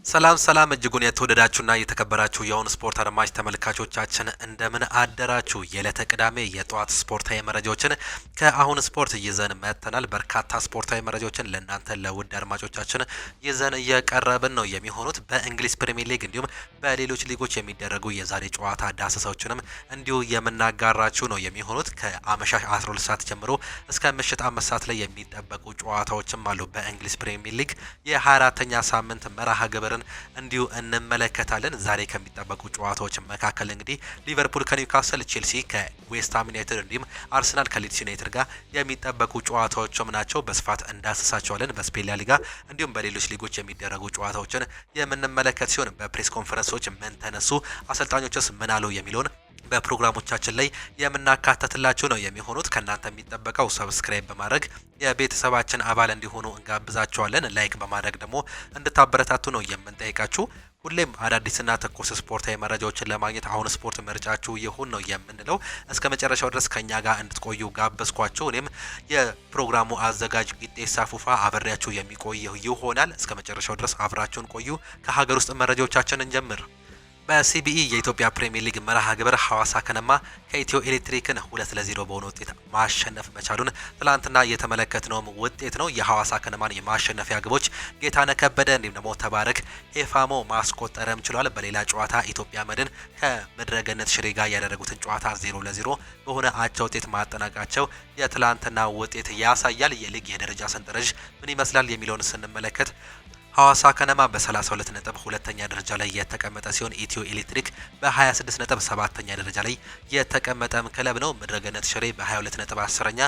ሰላም እጅጉን የተወደዳችሁና የተከበራችሁ የአሁን ስፖርት አድማጭ ተመልካቾቻችን እንደምን አደራችሁ። የዕለተ ቅዳሜ የጠዋት ስፖርታዊ መረጃዎችን ከአሁን ስፖርት ይዘን መጥተናል። በርካታ ስፖርታዊ መረጃዎችን ለእናንተ ለውድ አድማጮቻችን ይዘን እየቀረብን ነው የሚሆኑት። በእንግሊዝ ፕሪሚየር ሊግ እንዲሁም በሌሎች ሊጎች የሚደረጉ የዛሬ ጨዋታ ዳሰሳዎችንም እንዲሁ የምናጋራችሁ ነው የሚሆኑት። ከአመሻሽ 12 ሰዓት ጀምሮ እስከ ምሽት 5 ሰዓት ላይ የሚጠበቁ ጨዋታዎችም አሉ። በእንግሊዝ ፕሪሚየር ሊግ የ24ኛ ሳምንት መርሃ ግብር እንዲሁ እንመለከታለን። ዛሬ ከሚጠበቁ ጨዋታዎች መካከል እንግዲህ ሊቨርፑል ከኒውካስል፣ ቼልሲ ከዌስትሃም ዩናይትድ እንዲሁም አርሰናል ከሊድስ ዩናይትድ ጋር የሚጠበቁ ጨዋታዎችም ናቸው። በስፋት እንዳስሳቸዋለን። በስፔን ሊጋ እንዲሁም በሌሎች ሊጎች የሚደረጉ ጨዋታዎችን የምንመለከት ሲሆን በፕሬስ ኮንፈረንሶች ምን ተነሱ፣ አሰልጣኞችስ ምን አሉ የሚለውን በፕሮግራሞቻችን ላይ የምናካተትላችሁ ነው የሚሆኑት። ከእናንተ የሚጠበቀው ሰብስክራይብ በማድረግ የቤተሰባችን አባል እንዲሆኑ እንጋብዛቸዋለን። ላይክ በማድረግ ደግሞ እንድታበረታቱ ነው የምንጠይቃችሁ። ሁሌም አዳዲስና ትኩስ ስፖርታዊ መረጃዎችን ለማግኘት አሁን ስፖርት ምርጫችሁ ይሁን ነው የምንለው። እስከ መጨረሻው ድረስ ከኛ ጋር እንድትቆዩ ጋበዝኳችሁ። እኔም የፕሮግራሙ አዘጋጅ ጊጤሳ ፉፋ አብሬያችሁ የሚቆይ ይሆናል። እስከ መጨረሻው ድረስ አብራችሁን ቆዩ። ከሀገር ውስጥ መረጃዎቻችን እንጀምር። በሲቢኢ የኢትዮጵያ ፕሪሚየር ሊግ መርሃ ግብር ሐዋሳ ከነማ ከኢትዮ ኤሌክትሪክን 2-0 በሆነ ውጤት ማሸነፍ መቻሉን ትላንትና የተመለከትነውም ውጤት ነው። የሐዋሳ ከነማን የማሸነፊያ ግቦች ጌታነህ ከበደ እንዲሁም ደግሞ ተባረክ ኤፋሞ ማስቆጠርም ችሏል። በሌላ ጨዋታ ኢትዮጵያ መድን ከምድረገነት ሽሬ ጋር ያደረጉትን ጨዋታ 0-0 በሆነ አቻ ውጤት ማጠናቀቃቸው የትላንትና ውጤት ያሳያል። የሊግ የደረጃ ሰንጠረዥ ምን ይመስላል የሚለውን ስንመለከት ሐዋሳ ከነማ በ32 ነጥብ ሁለተኛ ደረጃ ላይ የተቀመጠ ሲሆን ኢትዮ ኤሌክትሪክ በ26 ነጥብ ሰባተኛ ደረጃ ላይ የተቀመጠም ክለብ ነው። ምድረገነት ሽሬ በ22 ነጥብ 10ኛ፣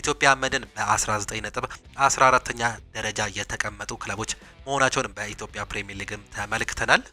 ኢትዮጵያ መድን በ19 ነጥብ 14ኛ ደረጃ የተቀመጡ ክለቦች መሆናቸውን በኢትዮጵያ ፕሪሚየር ሊግም ተመልክተናል።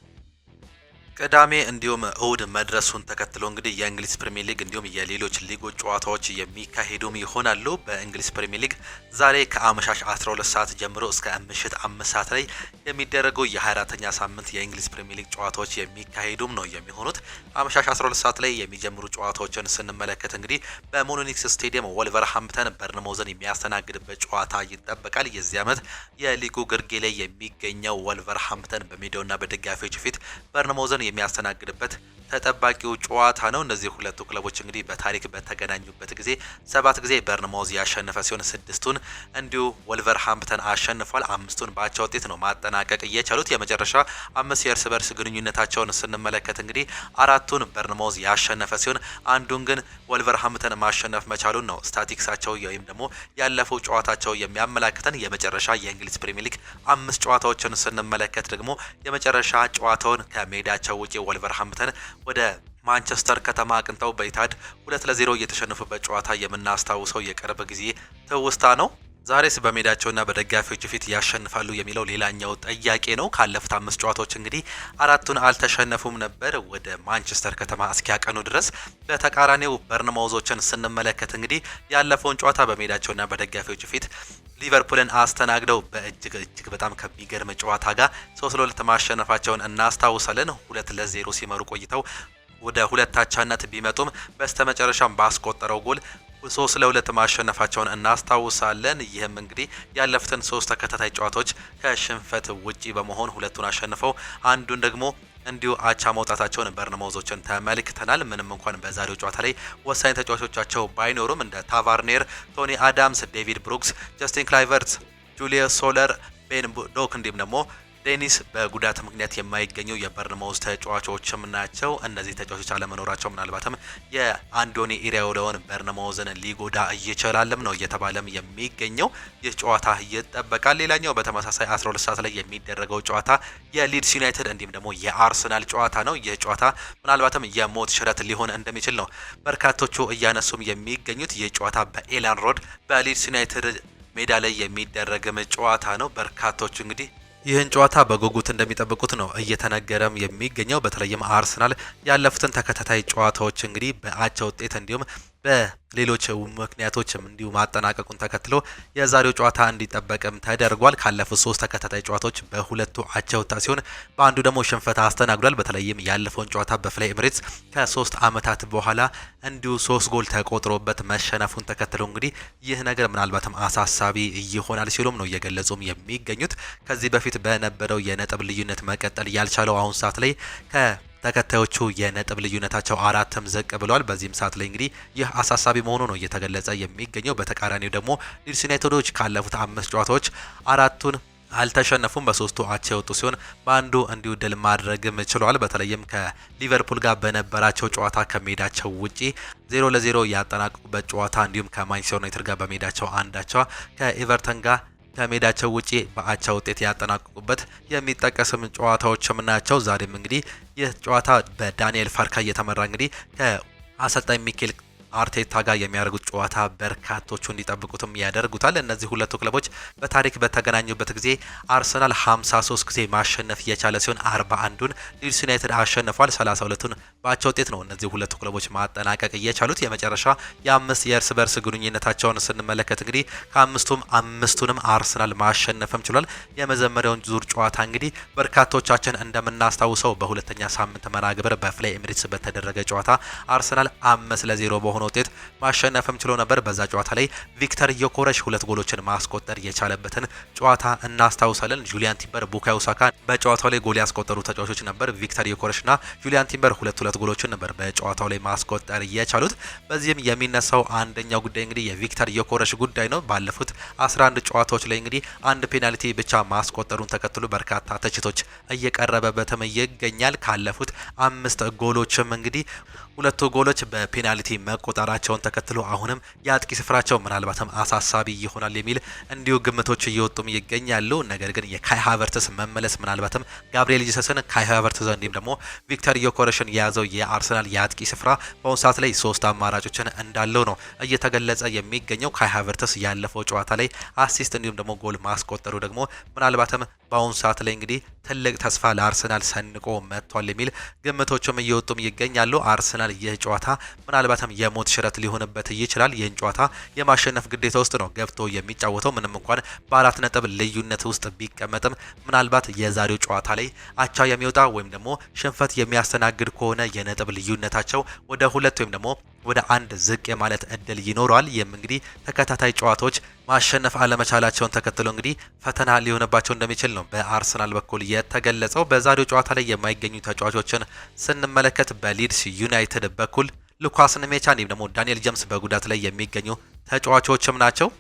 ቅዳሜ እንዲሁም እሁድ መድረሱን ተከትሎ እንግዲህ የእንግሊዝ ፕሪሚየር ሊግ እንዲሁም የሌሎች ሊጎች ጨዋታዎች የሚካሄዱም ይሆናሉ። በእንግሊዝ ፕሪሚየር ሊግ ዛሬ ከአመሻሽ 12 ሰዓት ጀምሮ እስከ ምሽት 5 ሰዓት ላይ የሚደረጉ የ24ኛ ሳምንት የእንግሊዝ ፕሪሚየር ሊግ ጨዋታዎች የሚካሄዱም ነው የሚሆኑት። አመሻሽ 12 ሰዓት ላይ የሚጀምሩ ጨዋታዎችን ስንመለከት እንግዲህ በሞሊኒክስ ስቴዲየም ወልቨርሃምፕተን በርንማውዝን የሚያስተናግድበት ጨዋታ ይጠበቃል። የዚህ ዓመት የሊጉ ግርጌ ላይ የሚገኘው ወልቨርሃምፕተን በሜዳውና በደጋፊዎች ፊት በርንማውዝን የሚያስተናግድበት ተጠባቂው ጨዋታ ነው። እነዚህ ሁለቱ ክለቦች እንግዲህ በታሪክ በተገናኙበት ጊዜ 7 ጊዜ በርንማውዝ ያሸነፈ ሲሆን 6ቱን እንዲሁ ወልቨርሃምፕተን አሸንፏል። 5ቱን በአቻ ውጤት ነው ማጠናቀቅ እየቻሉት። የመጨረሻ 5 የእርስ በርስ ግንኙነታቸውን ስንመለከት እንግዲህ 4ቱን በርንማውዝ ያሸነፈ ሲሆን አንዱን ግን ወልቨርሃምፕተን ማሸነፍ መቻሉን ነው ስታቲክሳቸው ወይም ደግሞ ያለፈው ጨዋታቸው የሚያመላክተን። የመጨረሻ የእንግሊዝ ፕሪሚየር ሊግ 5 ጨዋታዎችን ስንመለከት ደግሞ የመጨረሻ ጨዋታውን ከሜዳቸው ውጪ ወልቨርሃምፕተን ወደ ማንቸስተር ከተማ አቅንተው በኢታድ 2-0 እየተሸነፉበት ጨዋታ የምናስታውሰው የቅርብ ጊዜ ትውስታ ነው። ዛሬስ በሜዳቸውና በደጋፊዎች ፊት ያሸንፋሉ የሚለው ሌላኛው ጥያቄ ነው። ካለፉት 5 ጨዋታዎች እንግዲህ 4ቱን አልተሸነፉም ነበር ወደ ማንቸስተር ከተማ እስኪያቀኑ ድረስ። በተቃራኒው በርንማውዞችን ስንመለከት እንግዲህ ያለፈውን ጨዋታ በሜዳቸውና በደጋፊዎች ፊት ሊቨርፑልን አስተናግደው በእጅግ በጣም ከሚገርም ጨዋታ ጋር 3-2 ማሸነፋቸውን እናስታውሳለን። 2-0 ሲመሩ ቆይተው ወደ 2 አቻነት ቢመጡም በስተመጨረሻም ባስቆጠረው ጎል 3-2 ማሸነፋቸውን እናስታውሳለን። ይህም እንግዲህ ያለፉትን 3 ተከታታይ ጨዋታዎች ከሽንፈት ውጪ በመሆን 2ቱን አሸንፈው አንዱን ደግሞ እንዲሁ አቻ መውጣታቸውን በርንማውዞችን ተመልክተናል። ምንም እንኳን በዛሬው ጨዋታ ላይ ወሳኝ ተጫዋቾቻቸው ባይኖሩም እንደ ታቫርኔር፣ ቶኒ አዳምስ፣ ዴቪድ ብሩክስ፣ ጀስቲን ክላይቨርት፣ ጁሊየስ ሶለር፣ ቤን ዶክ እንዲሁም ደግሞ ዴኒስ በጉዳት ምክንያት የማይገኙ የበርንማውዝ ተጫዋቾችም ናቸው። እነዚህ ተጫዋቾች አለመኖራቸው ምናልባትም የአንዶኒ ኢራኦላን በርንማውዝን ሊጎዳ እየቻለም ነው እየተባለም የሚገኘው። ይህ ጨዋታ ይጠበቃል። ሌላኛው በተመሳሳይ 12 ሰዓት ላይ የሚደረገው ጨዋታ የሊድስ ዩናይትድ እንዲሁም ደግሞ የአርሰናል ጨዋታ ነው። ይህ ጨዋታ ምናልባትም የሞት ሽረት ሊሆን እንደሚችል ነው በርካቶቹ እያነሱም የሚገኙት። ይህ ጨዋታ በኤላን ሮድ በሊድስ ዩናይትድ ሜዳ ላይ የሚደረግም ጨዋታ ነው። በርካቶቹ እንግዲህ ይህን ጨዋታ በጉጉት እንደሚጠብቁት ነው እየተነገረም የሚገኘው። በተለይም አርሰናል ያለፉትን ተከታታይ ጨዋታዎች እንግዲህ በአቻ ውጤት እንዲሁም በሌሎች ምክንያቶችም እንዲሁ ማጠናቀቁን ተከትሎ የዛሬው ጨዋታ እንዲጠበቅም ተደርጓል። ካለፉት 3 ተከታታይ ጨዋታዎች በሁለቱ አቻ የወጣ ሲሆን በአንዱ ደግሞ ሽንፈት አስተናግዷል። በተለይም ያለፈውን ጨዋታ በፍላይ ኤምሬትስ ከ3 ዓመታት በኋላ እንዲሁ 3 ጎል ተቆጥሮበት መሸነፉን ተከትሎ እንግዲህ ይህ ነገር ምናልባትም አሳሳቢ ይሆናል ሲሉም ነው እየገለጹም የሚገኙት። ከዚህ በፊት በነበረው የነጥብ ልዩነት መቀጠል ያልቻለው አሁን ሰዓት ላይ ተከታዮቹ የነጥብ ልዩነታቸው 4 ዝቅ ብሏል። በዚህም ሰዓት ላይ እንግዲህ ይህ አሳሳቢ መሆኑ ነው እየተገለጸ የሚገኘው። በተቃራኒው ደግሞ ሊድስ ዩናይትዶች ካለፉት 5 ጨዋታዎች 4ቱን አልተሸነፉም። በ3ቱ አቻ የወጡ ሲሆን በአንዱ እንዲሁ ድል ማድረግም ችለዋል። በተለይም ከሊቨርፑል ጋር በነበራቸው ጨዋታ ከሜዳቸው ውጪ 0-0 ያጠናቀቁበት ጨዋታ እንዲሁም ከማንቸስተር ዩናይትድ ጋር በሜዳቸው አንዳቻ ከኤቨርተን ጋር ከሜዳቸው ውጪ በአቻ ውጤት ያጠናቀቁበት የሚጠቀስም ጨዋታዎችም ናቸው። ዛሬም እንግዲህ ይህ ጨዋታ በዳንኤል ፋርካ እየተመራ እንግዲህ ከአሰልጣኝ ሚኬል አርቴታ ጋር የሚያደርጉት ጨዋታ በርካቶቹ እንዲጠብቁትም ያደርጉታል። እነዚህ ሁለቱ ክለቦች በታሪክ በተገናኙበት ጊዜ አርሰናል 53 ጊዜ ማሸነፍ የቻለ ሲሆን 41ዱን ሊድስ ዩናይትድ አሸንፏል። 32ቱን በአቻ ውጤት ነው እነዚህ ሁለቱ ክለቦች ማጠናቀቅ የቻሉት። የመጨረሻ የ5 የእርስ በርስ ግንኙነታቸውን ስንመለከት እንግዲህ ከአምስቱንም አርሰናል ማሸነፍም ችሏል። የመጀመሪያውን ዙር ጨዋታ እንግዲህ በርካቶቻችን እንደምናስታውሰው በሁለተኛ ሳምንት መርሃ ግብር በፍላይ ኤምሬትስ በተደረገ ጨዋታ አርሰናል 5-0 በሆነ ውጤት ማሸነፍም ችሎ ነበር። በዛ ጨዋታ ላይ ቪክተር ዮኮረሽ 2 ጎሎችን ማስቆጠር የቻለበትን ጨዋታ እናስታውሳለን። ጁሊያን ቲምበር፣ ቡካዮ ሳካ በጨዋታው ላይ ጎል ያስቆጠሩ ተጫዋቾች ነበር። ቪክተር ዮኮረሽና ጁሊያን ቲምበር 2 ጎሎችን ነበር በጨዋታው ላይ ማስቆጠር የቻሉት። በዚህም የሚነሳው አንደኛው ጉዳይ እንግዲህ የቪክተር ዮኮረሽ ጉዳይ ነው። ባለፉት 11 ጨዋታዎች ላይ እንግዲህ አንድ ፔናልቲ ብቻ ማስቆጠሩን ተከትሎ በርካታ ትችቶች እየቀረበበትም ይገኛል። ካለፉት 5 ጎሎችም እንግዲህ 2 ጎሎች በፔናልቲ መቆጠራቸውን ተከትሎ አሁንም የአጥቂ ስፍራቸው ምናልባትም አሳሳቢ ይሆናል የሚል እንዲሁ ግምቶች እየወጡም ይገኛሉ። ነገር ግን የካይ ሃቨርትስ መመለስ ምናልባትም ጋብሪኤል ጂሰስን፣ ካይ ሃቨርትስ እንዲሁም ደግሞ ቪክተር ዮኮረሽን የያዘው የአርሰናል የአጥቂ ስፍራ በአሁኑ ሰዓት ላይ 3 አማራጮችን እንዳለው ነው እየተገለጸ የሚገኘው። ካይ ሃቨርትስ ያለፈው ጨዋታ ላይ አሲስት እንዲሁም ደግሞ ጎል ማስቆጠሩ ደግሞ ምናልባትም በአሁኑ ሰዓት ላይ እንግዲህ ትልቅ ተስፋ ለአርሰናል ሰንቆ መጥቷል የሚል ግምቶችም እየወጡም ይገኛሉ። አርሰናል ይህ ጨዋታ ምናልባትም የሞት ሽረት ሊሆንበት ይችላል። ይህን ጨዋታ የማሸነፍ ግዴታ ውስጥ ነው ገብቶ የሚጫወተው። ምንም እንኳን በ4 ነጥብ ልዩነት ውስጥ ቢቀመጥም ምናልባት የዛሬው ጨዋታ ላይ አቻ የሚወጣ ወይም ደግሞ ሽንፈት የሚያስተናግድ ከሆነ የነጥብ ልዩነታቸው ወደ 2 ወይም ደግሞ ወደ 1 ዝቅ የማለት እድል ይኖረዋል። ይህም እንግዲህ ተከታታይ ጨዋታዎች ማሸነፍ አለመቻላቸውን ተከትሎ እንግዲህ ፈተና ሊሆንባቸው እንደሚችል ነው በአርሰናል በኩል የተገለጸው። በዛሬው ጨዋታ ላይ የማይገኙ ተጫዋቾችን ስንመለከት በሊድስ ዩናይትድ በኩል ሉካስ ኒሜቻ እንዲሁም ደግሞ ዳንኤል ጄምስ በጉዳት ላይ የሚገኙ ተጫዋቾችም ናቸው።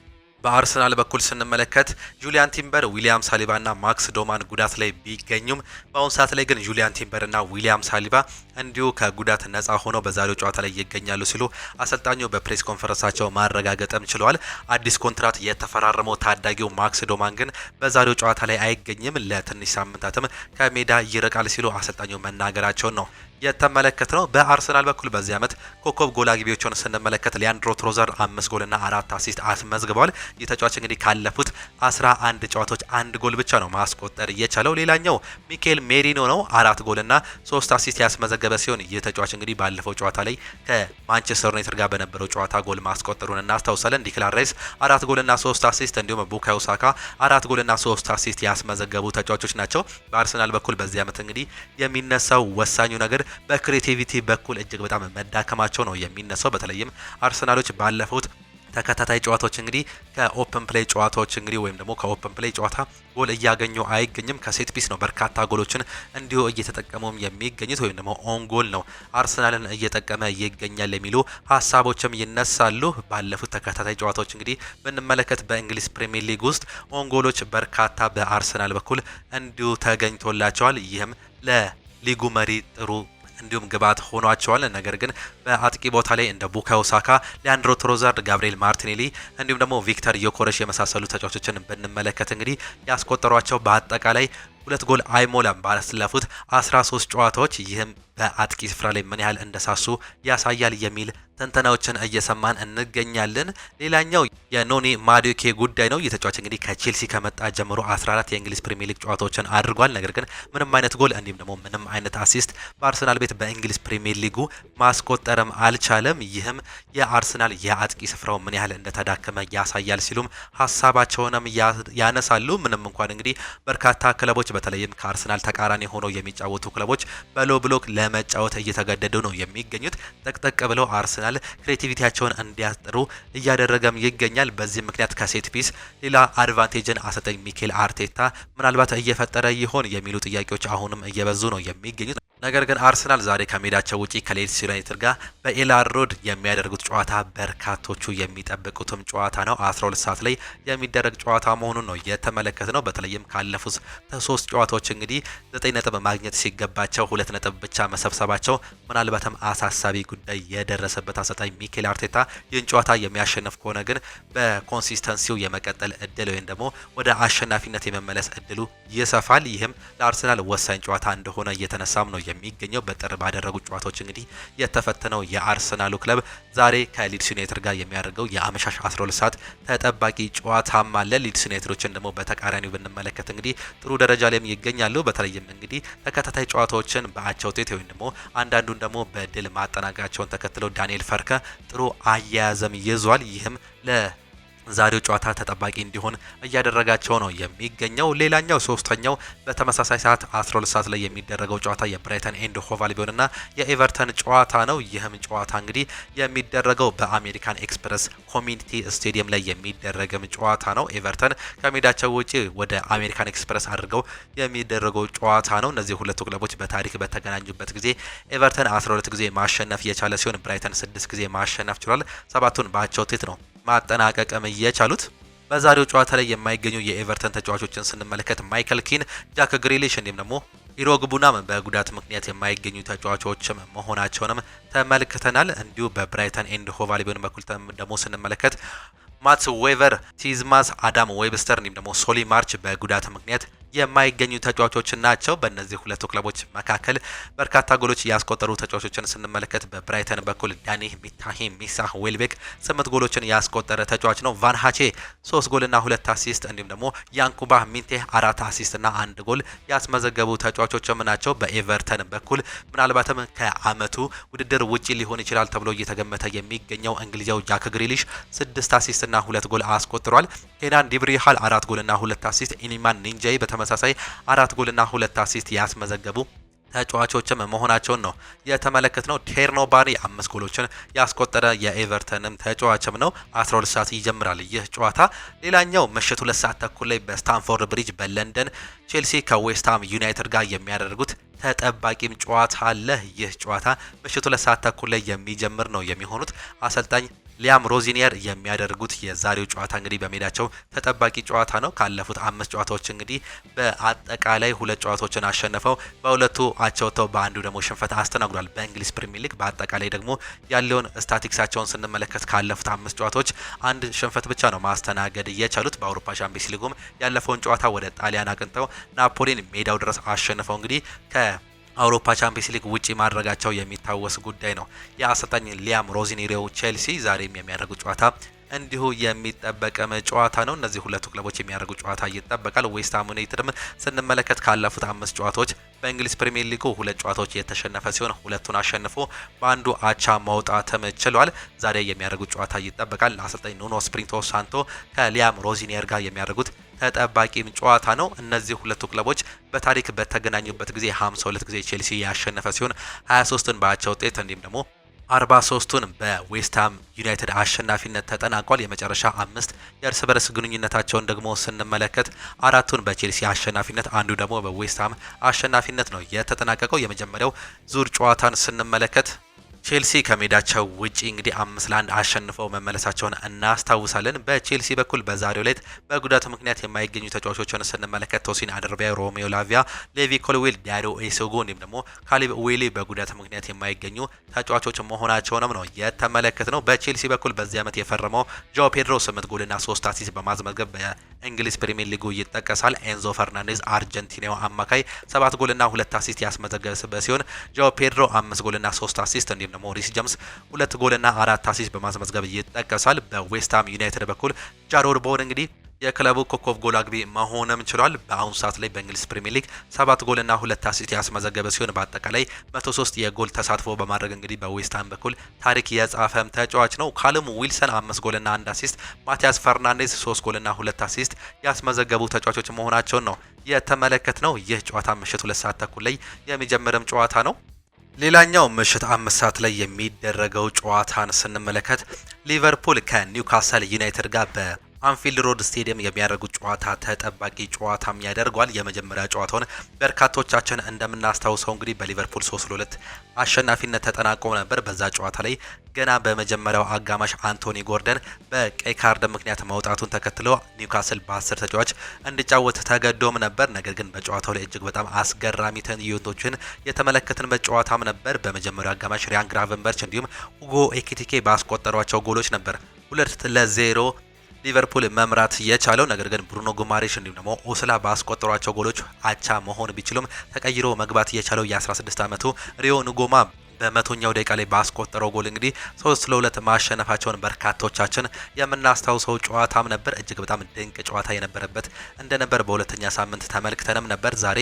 በአርሰናል በኩል ስንመለከት ጁሊያን ቲምበር፣ ዊሊያም ሳሊባ እና ማክስ ዶማን ጉዳት ላይ ቢገኙም በአሁኑ ሰዓት ላይ ግን ጁሊያን ቲምበር እና ዊሊያም ሳሊባ እንዲሁ ከጉዳት ነጻ ሆነው በዛሬው ጨዋታ ላይ ይገኛሉ ሲሉ አሰልጣኙ በፕሬስ ኮንፈረንሳቸው ማረጋገጥም ችለዋል። አዲስ ኮንትራት የተፈራረመው ታዳጊው ማክስ ዶማን ግን በዛሬው ጨዋታ ላይ አይገኝም፣ ለትንሽ ሳምንታትም ከሜዳ ይርቃል ሲሉ አሰልጣኙ መናገራቸውን ነው የተመለከት ነው። በአርሰናል በኩል በዚህ ዓመት ኮከብ ጎል አግቢዎችን ስንመለከት ሊያንድሮ ትሮዛርድ 5 ጎልና 4 አሲስት አስመዝግበዋል። ይህ ተጫዋች እንግዲህ ካለፉት 11 ጨዋታዎች 1 ጎል ብቻ ነው ማስቆጠር የቻለው። ሌላኛው ሚኬል ሜሪኖ ነው 4 ጎልና 3 አሲስት ያስመዘገበ ሲሆን ይህ ተጫዋች እንግዲህ ባለፈው ጨዋታ ላይ ከማንቸስተር ዩናይትድ ጋር በነበረው ጨዋታ ጎል ማስቆጠሩን እናስታውሳለን። ዲክላን ራይስ 4 ጎልና 3 አሲስት እንዲሁም ቡካዮ ሳካ 4 ጎልና 3 አሲስት ያስመዘገቡ ተጫዋቾች ናቸው። በአርሰናል በኩል በዚህ ዓመት እንግዲህ የሚነሳው ወሳኙ ነገር በክሬቲቪቲ በኩል እጅግ በጣም መዳከማቸው ነው የሚነሳው። በተለይም አርሰናሎች ባለፉት ተከታታይ ጨዋታዎች እንግዲህ ከኦፕን ፕሌይ ጨዋታዎች እንግዲህ ወይም ደግሞ ከኦፕን ፕሌይ ጨዋታ ጎል እያገኙ አይገኝም። ከሴት ፒስ ነው በርካታ ጎሎችን እንዲሁ እየተጠቀሙም የሚገኙት ወይም ደግሞ ኦን ጎል ነው አርሰናልን እየጠቀመ ይገኛል የሚሉ ሀሳቦችም ይነሳሉ። ባለፉት ተከታታይ ጨዋታዎች እንግዲህ ብንመለከት በእንግሊዝ ፕሪሚየር ሊግ ውስጥ ኦን ጎሎች በርካታ በአርሰናል በኩል እንዲሁ ተገኝቶላቸዋል። ይህም ለሊጉ መሪ ጥሩ እንዲሁም ግባት ሆኗቸዋል። ነገር ግን በአጥቂ ቦታ ላይ እንደ ቡካዮ ሳካ፣ ሊያንድሮ ትሮዛርድ፣ ጋብሪኤል ማርቲኔሊ እንዲሁም ደግሞ ቪክተር ዮኮረሽ የመሳሰሉ ተጫዋቾችን ብንመለከት እንግዲህ ያስቆጠሯቸው በአጠቃላይ 2 ጎል አይሞላም ባለፉት 13 ጨዋታዎች። ይህም በአጥቂ ስፍራ ላይ ምን ያህል እንደሳሱ ያሳያል የሚል ትንተናዎችን እየሰማን እንገኛለን። ሌላኛው የኖኒ ማዱኬ ጉዳይ ነው። የተጫዋች እንግዲህ ከቼልሲ ከመጣ ጀምሮ 14 የእንግሊዝ ፕሪሚየር ሊግ ጨዋታዎችን አድርጓል። ነገር ግን ምንም አይነት ጎል እንዲሁም ደግሞ ምንም አይነት አሲስት በአርሰናል ቤት በእንግሊዝ ፕሪሚየር ሊጉ ማስቆጠርም አልቻለም። ይህም የአርሰናል የአጥቂ ስፍራው ምን ያህል እንደተዳከመ ያሳያል ሲሉም ሀሳባቸውንም ያነሳሉ። ምንም እንኳን እንግዲህ በርካታ ክለቦች በተለይም ከአርሰናል ተቃራኒ ሆነው የሚጫወቱ ክለቦች በሎ ብሎክ ለመጫወት እየተገደዱ ነው የሚገኙት። ጠቅጠቅ ብለው አርሰናል ክሬቲቪቲያቸውን እንዲያጥሩ እያደረገም ይገኛል። በዚህ ምክንያት ከሴት ፒስ ሌላ አድቫንቴጅን አሰልጣኝ ሚኬል አርቴታ ምናልባት እየፈጠረ ይሆን የሚሉ ጥያቄዎች አሁንም እየበዙ ነው የሚገኙት። ነገር ግን አርሰናል ዛሬ ከሜዳቸው ውጪ ከሌድስ ዩናይትድ ጋር በኤላድ ሮድ የሚያደርጉት ጨዋታ በርካቶቹ የሚጠብቁትም ጨዋታ ነው። 12 ሰዓት ላይ የሚደረግ ጨዋታ መሆኑን ነው የተመለከት ነው። በተለይም ካለፉት 3 ጨዋታዎች እንግዲህ 9 ነጥብ ማግኘት ሲገባቸው 2 ነጥብ ብቻ መሰብሰባቸው ምናልባትም አሳሳቢ ጉዳይ የደረሰበት አሰልጣኝ ሚኬል አርቴታ ይህን ጨዋታ የሚያሸንፍ ከሆነ ግን በኮንሲስተንሲው የመቀጠል እድል ወይም ደግሞ ወደ አሸናፊነት የመመለስ እድሉ ይሰፋል። ይህም ለአርሰናል ወሳኝ ጨዋታ እንደሆነ እየተነሳም ነው የሚገኘው። በጥር ባደረጉ ጨዋታዎች እንግዲህ የተፈተነው የአርሰናሉ ክለብ ዛሬ ከሊድስ ዩናይትድ ጋር የሚያደርገው የአመሻሽ 12 ሰዓት ተጠባቂ ጨዋታም አለ። ሊድስ ዩናይትዶችን ደግሞ በተቃራኒው ብንመለከት እንግዲህ ጥሩ ደረጃ ላይም ይገኛሉ። በተለይም እንግዲህ ተከታታይ ጨዋታዎችን በአቻ ውጤት ወይም ደግሞ አንዳንዱን ደግሞ በድል ማጠናቀቃቸውን ተከትለው ዳንኤል ፈርከ ጥሩ አያያዘም ይዟል። ይህም ዛሬው ጨዋታ ተጠባቂ እንዲሆን እያደረጋቸው ነው የሚገኘው። ሌላኛው ሶስተኛው በተመሳሳይ ሰዓት 12 ሰዓት ላይ የሚደረገው ጨዋታ የብራይተን ኤንድ ሆቭ አልቢዮንና የኤቨርተን ጨዋታ ነው። ይህም ጨዋታ እንግዲህ የሚደረገው በአሜሪካን ኤክስፕረስ ኮሚኒቲ ስቴዲየም ላይ የሚደረግም ጨዋታ ነው። ኤቨርተን ከሜዳቸው ውጪ ወደ አሜሪካን ኤክስፕረስ አድርገው የሚደረገው ጨዋታ ነው። እነዚህ ሁለቱ ክለቦች በታሪክ በተገናኙበት ጊዜ ኤቨርተን 12 ጊዜ ማሸነፍ የቻለ ሲሆን ብራይተን 6 ጊዜ ማሸነፍ ችሏል። 7ቱን በአቻ ውጤት ነው ማጠናቀቅም እየቻሉት። በዛሬው ጨዋታ ላይ የማይገኙ የኤቨርተን ተጫዋቾችን ስንመለከት ማይከል ኪን፣ ጃክ ግሪሊሽ እንዲሁም ደግሞ ኢሮግቡናም በጉዳት ምክንያት የማይገኙ ተጫዋቾችም መሆናቸውንም ተመልክተናል። እንዲሁ በብራይተን ኤንድ ሆቭ አልቢዮን በኩል ደግሞ ስንመለከት ማትስ ዌቨር፣ ቲዝማስ፣ አዳም ዌብስተር እንዲሁም ደግሞ ሶሊ ማርች በጉዳት ምክንያት የማይገኙ ተጫዋቾች ናቸው። በእነዚህ ሁለቱ ክለቦች መካከል በርካታ ጎሎች ያስቆጠሩ ተጫዋቾችን ስንመለከት በብራይተን በኩል ዳኒ ሚታሂም ሚሳህ ዌልቤክ 8 ጎሎችን ያስቆጠረ ተጫዋች ነው። ቫን ሃቼ 3 ጎልና 2 አሲስት እንዲሁም ደግሞ ያንኩባ ሚንቴ 4 አሲስት እና 1 ጎል ያስመዘገቡ ተጫዋቾችም ናቸው። በኤቨርተን በኩል ምናልባትም ከአመቱ ውድድር ውጪ ሊሆን ይችላል ተብሎ እየተገመተ የሚገኘው እንግሊዛዊ ጃክ ግሪሊሽ 6 አሲስት እና 2 ጎል አስቆጥሯል። ኬናን ዲብሪሃል 4 ጎልና 2 አሲስት፣ ኢኒማን ኒንጃይ በተመሳሳይ 4 ጎልና 2 አሲስት ያስመዘገቡ ተጫዋቾችም መሆናቸውን ነው የተመለከትነው። ቴርኖ ባሪ 5 ጎሎችን ያስቆጠረ የኤቨርተንም ተጫዋችም ነው። 12 ሰዓት ይጀምራል ይህ ጨዋታ። ሌላኛው ምሽት 2 ሰዓት ተኩል ላይ በስታንፎርድ ብሪጅ በለንደን ቼልሲ ከዌስትሃም ዩናይትድ ጋር የሚያደርጉት ተጠባቂም ጨዋታ አለ። ይህ ጨዋታ ምሽት 2 ሰዓት ተኩል ላይ የሚጀምር ነው የሚሆኑት አሰልጣኝ ሊያም ሮዚኒየር የሚያደርጉት የዛሬው ጨዋታ እንግዲህ በሜዳቸው ተጠባቂ ጨዋታ ነው። ካለፉት 5 ጨዋታዎች እንግዲህ በአጠቃላይ 2 ጨዋታዎችን አሸንፈው በሁለቱ አቻ ወጥተው በአንዱ ደግሞ ሽንፈት አስተናግዷል። በእንግሊዝ ፕሪሚየር ሊግ በአጠቃላይ ደግሞ ያለውን ስታቲክሳቸውን ስንመለከት ካለፉት 5 ጨዋታዎች አንድ ሽንፈት ብቻ ነው ማስተናገድ የቻሉት። በአውሮፓ ቻምፒየንስ ሊጉም ያለፈውን ጨዋታ ወደ ጣሊያን አቅንተው ናፖሊን ሜዳው ድረስ አሸንፈው እንግዲህ አውሮፓ ቻምፒየንስ ሊግ ውጪ ማድረጋቸው የሚታወስ ጉዳይ ነው። የአሰልጣኝ ሊያም ሮዚኒሪው ቼልሲ ዛሬም የሚያደርጉት ጨዋታ እንዲሁ የሚጠበቅም ጨዋታ ነው። እነዚህ ሁለቱ ክለቦች የሚያደርጉ ጨዋታ ይጠበቃል። ዌስትሃም ዩናይትድም ስንመለከት ካለፉት 5 ጨዋታዎች በእንግሊዝ ፕሪሚየር ሊጉ 2 ጨዋታዎች የተሸነፈ ሲሆን 2ቱን አሸንፎ በአንዱ አቻ ማውጣትም ችሏል። ዛሬ የሚያደርጉት ጨዋታ ይጠበቃል። አሰልጣኝ ኑኖ ስፕሪንቶ ሳንቶ ከሊያም ሮዚኒየር ጋር የሚያደርጉት ተጠባቂም ጨዋታ ነው። እነዚህ ሁለቱ ክለቦች በታሪክ በተገናኙበት ጊዜ 52 ጊዜ ቼልሲ ያሸነፈ ሲሆን 23ን በአቻ ውጤት እንዲሁም ደግሞ 43ቱን በዌስትሃም ዩናይትድ አሸናፊነት ተጠናቋል። የመጨረሻ 5 የእርስ በርስ ግንኙነታቸውን ደግሞ ስንመለከት 4ቱን በቼልሲ አሸናፊነት፣ አንዱ ደግሞ በዌስትሃም አሸናፊነት ነው የተጠናቀቀው። የመጀመሪያው ዙር ጨዋታን ስንመለከት ቼልሲ ከሜዳቸው ውጪ እንግዲህ 5-1 አሸንፈው መመለሳቸውን እናስታውሳለን። በቼልሲ በኩል በዛሬው ዕለት በጉዳት ምክንያት የማይገኙ ተጫዋቾችን ስንመለከት ቶሲን አደርቢያ፣ ሮሜዮ ላቪያ፣ ሌቪ ኮልዌል፣ ዳዶ ኤሶጎ እንዲሁም ደግሞ ካሊብ ዌሊ በጉዳት ምክንያት የማይገኙ ተጫዋቾች መሆናቸውንም ነው የተመለከትነው። በቼልሲ በኩል በዚህ ዓመት የፈረመው ጆ ፔድሮ 8 ጎልና 3 አሲስት በማስመዝገብ በእንግሊዝ ፕሪሚየር ሊጉ ይጠቀሳል። ኤንዞ ፈርናንዴዝ አርጀንቲናው አማካይ 7 ጎልና 2 አሲስት ያስመዘገበ ሲሆን ጆ ፔድሮ 5 ጎልና 3 አሲስት እንዲሁም እንዲሁም ደግሞ ሪስ ጀምስ 2 ጎልና 4 አሲስት በማስመዝገብ ይጠቀሳል። በዌስትሃም ዩናይትድ በኩል ጃሮድ ቦወን እንግዲህ የክለቡ ኮከብ ጎል አግቢ መሆንም ችሏል። በአሁኑ ሰዓት ላይ በእንግሊዝ ፕሪሚየር ሊግ 7 ጎልና 2 አሲስት ያስመዘገበ ሲሆን በአጠቃላይ 103 የጎል ተሳትፎ በማድረግ እንግዲህ በዌስትሃም በኩል ታሪክ የጻፈም ተጫዋች ነው። ካሉም ዊልሰን 5 ጎልና 1 አሲስት፣ ማቲያስ ፈርናንዴዝ 3 ጎልና 2 አሲስት ያስመዘገቡ ተጫዋቾች መሆናቸውን ነው የተመለከትነው። ይህ ጨዋታ ምሽት 2 ሰዓት ተኩል ላይ የሚጀምርም ጨዋታ ነው። ሌላኛው ምሽት 5 ሰዓት ላይ የሚደረገው ጨዋታን ስንመለከት ሊቨርፑል ከኒውካስል ዩናይትድ ጋር አንፊልድ ሮድ ስቴዲየም የሚያደርጉት ጨዋታ ተጠባቂ ጨዋታም ያደርጓል። የመጀመሪያ ጨዋታውን በርካቶቻችን እንደምናስታውሰው እንግዲህ በሊቨርፑል 3-2 አሸናፊነት ተጠናቆ ነበር። በዛ ጨዋታ ላይ ገና በመጀመሪያው አጋማሽ አንቶኒ ጎርደን በቀይ ካርድ ምክንያት መውጣቱን ተከትሎ ኒውካስል በ10 ተጫዋች እንዲጫወት ተገዶም ነበር። ነገር ግን በጨዋታው ላይ እጅግ በጣም አስገራሚ ትዕይንቶችን የተመለከትንበት ጨዋታም ነበር። በመጀመሪያው አጋማሽ ሪያን ግራቨንበርች እንዲሁም ሁጎ ኤኪቲኬ ባስቆጠሯቸው ጎሎች ነበር 2-0 ሊቨርፑል መምራት የቻለው። ነገር ግን ብሩኖ ጉማሬሽ እንዲሁም ደግሞ ኦስላ ባስቆጠሯቸው ጎሎች አቻ መሆን ቢችሉም ተቀይሮ መግባት የቻለው የ16 ዓመቱ ሪዮ ንጎማ በመቶኛው ደቂቃ ላይ ባስቆጠረው ጎል እንግዲህ 3-2 ማሸነፋቸውን በርካቶቻችን የምናስታውሰው ጨዋታም ነበር። እጅግ በጣም ድንቅ ጨዋታ የነበረበት እንደነበር በሁለተኛ ሳምንት ተመልክተንም ነበር። ዛሬ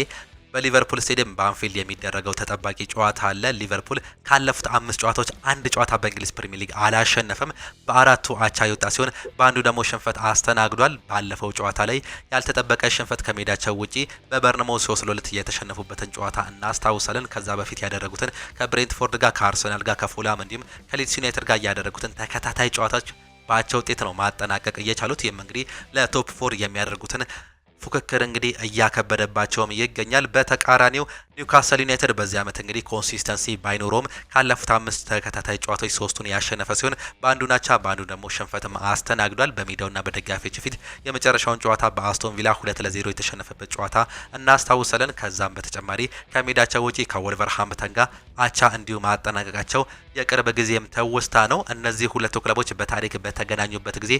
በሊቨርፑል ስቴዲየም በአንፊልድ የሚደረገው ተጠባቂ ጨዋታ አለ። ሊቨርፑል ካለፉት 5 ጨዋታዎች አንድ ጨዋታ በእንግሊዝ ፕሪሚየር ሊግ አላሸነፈም። በ4ቱ አቻ የወጣ ሲሆን በአንዱ ደግሞ ሽንፈት አስተናግዷል። ባለፈው ጨዋታ ላይ ያልተጠበቀ ሽንፈት ከሜዳቸው ውጪ በበርንማውዝ 3-2 የተሸነፉበትን ጨዋታ እናስታውሳለን። ከዛ በፊት ያደረጉትን ከብሬንትፎርድ ጋር፣ ከአርሰናል ጋር፣ ከፉላም እንዲሁም ከሊድስ ዩናይትድ ጋር ያደረጉትን ተከታታይ ጨዋታዎች በአቻ ውጤት ነው ማጠናቀቅ እየቻሉት። ይህም እንግዲህ ለቶፕ 4 የሚያደርጉትን ፉክክር እንግዲህ እያከበደባቸውም ይገኛል። በተቃራኒው ኒውካስል ዩናይትድ በዚህ ዓመት እንግዲህ ኮንሲስተንሲ ባይኖረውም ካለፉት 5 ተከታታይ ጨዋታዎች 3ቱን ያሸነፈ ሲሆን በአንዱ ናቻ በአንዱ ደግሞ ሽንፈትም አስተናግዷል። በሜዳውና በደጋፊዎች ፊት የመጨረሻውን ጨዋታ በአስቶን ቪላ 2-0 የተሸነፈበት ጨዋታ እናስታውሳለን። ከዛም በተጨማሪ ከሜዳቸው ውጪ ከወልቨርሃምፕተን ጋር አቻ እንዲሁ ማጠናቀቃቸው የቅርብ ጊዜም ተውስታ ነው። እነዚህ ሁለቱ ክለቦች በታሪክ በተገናኙበት ጊዜ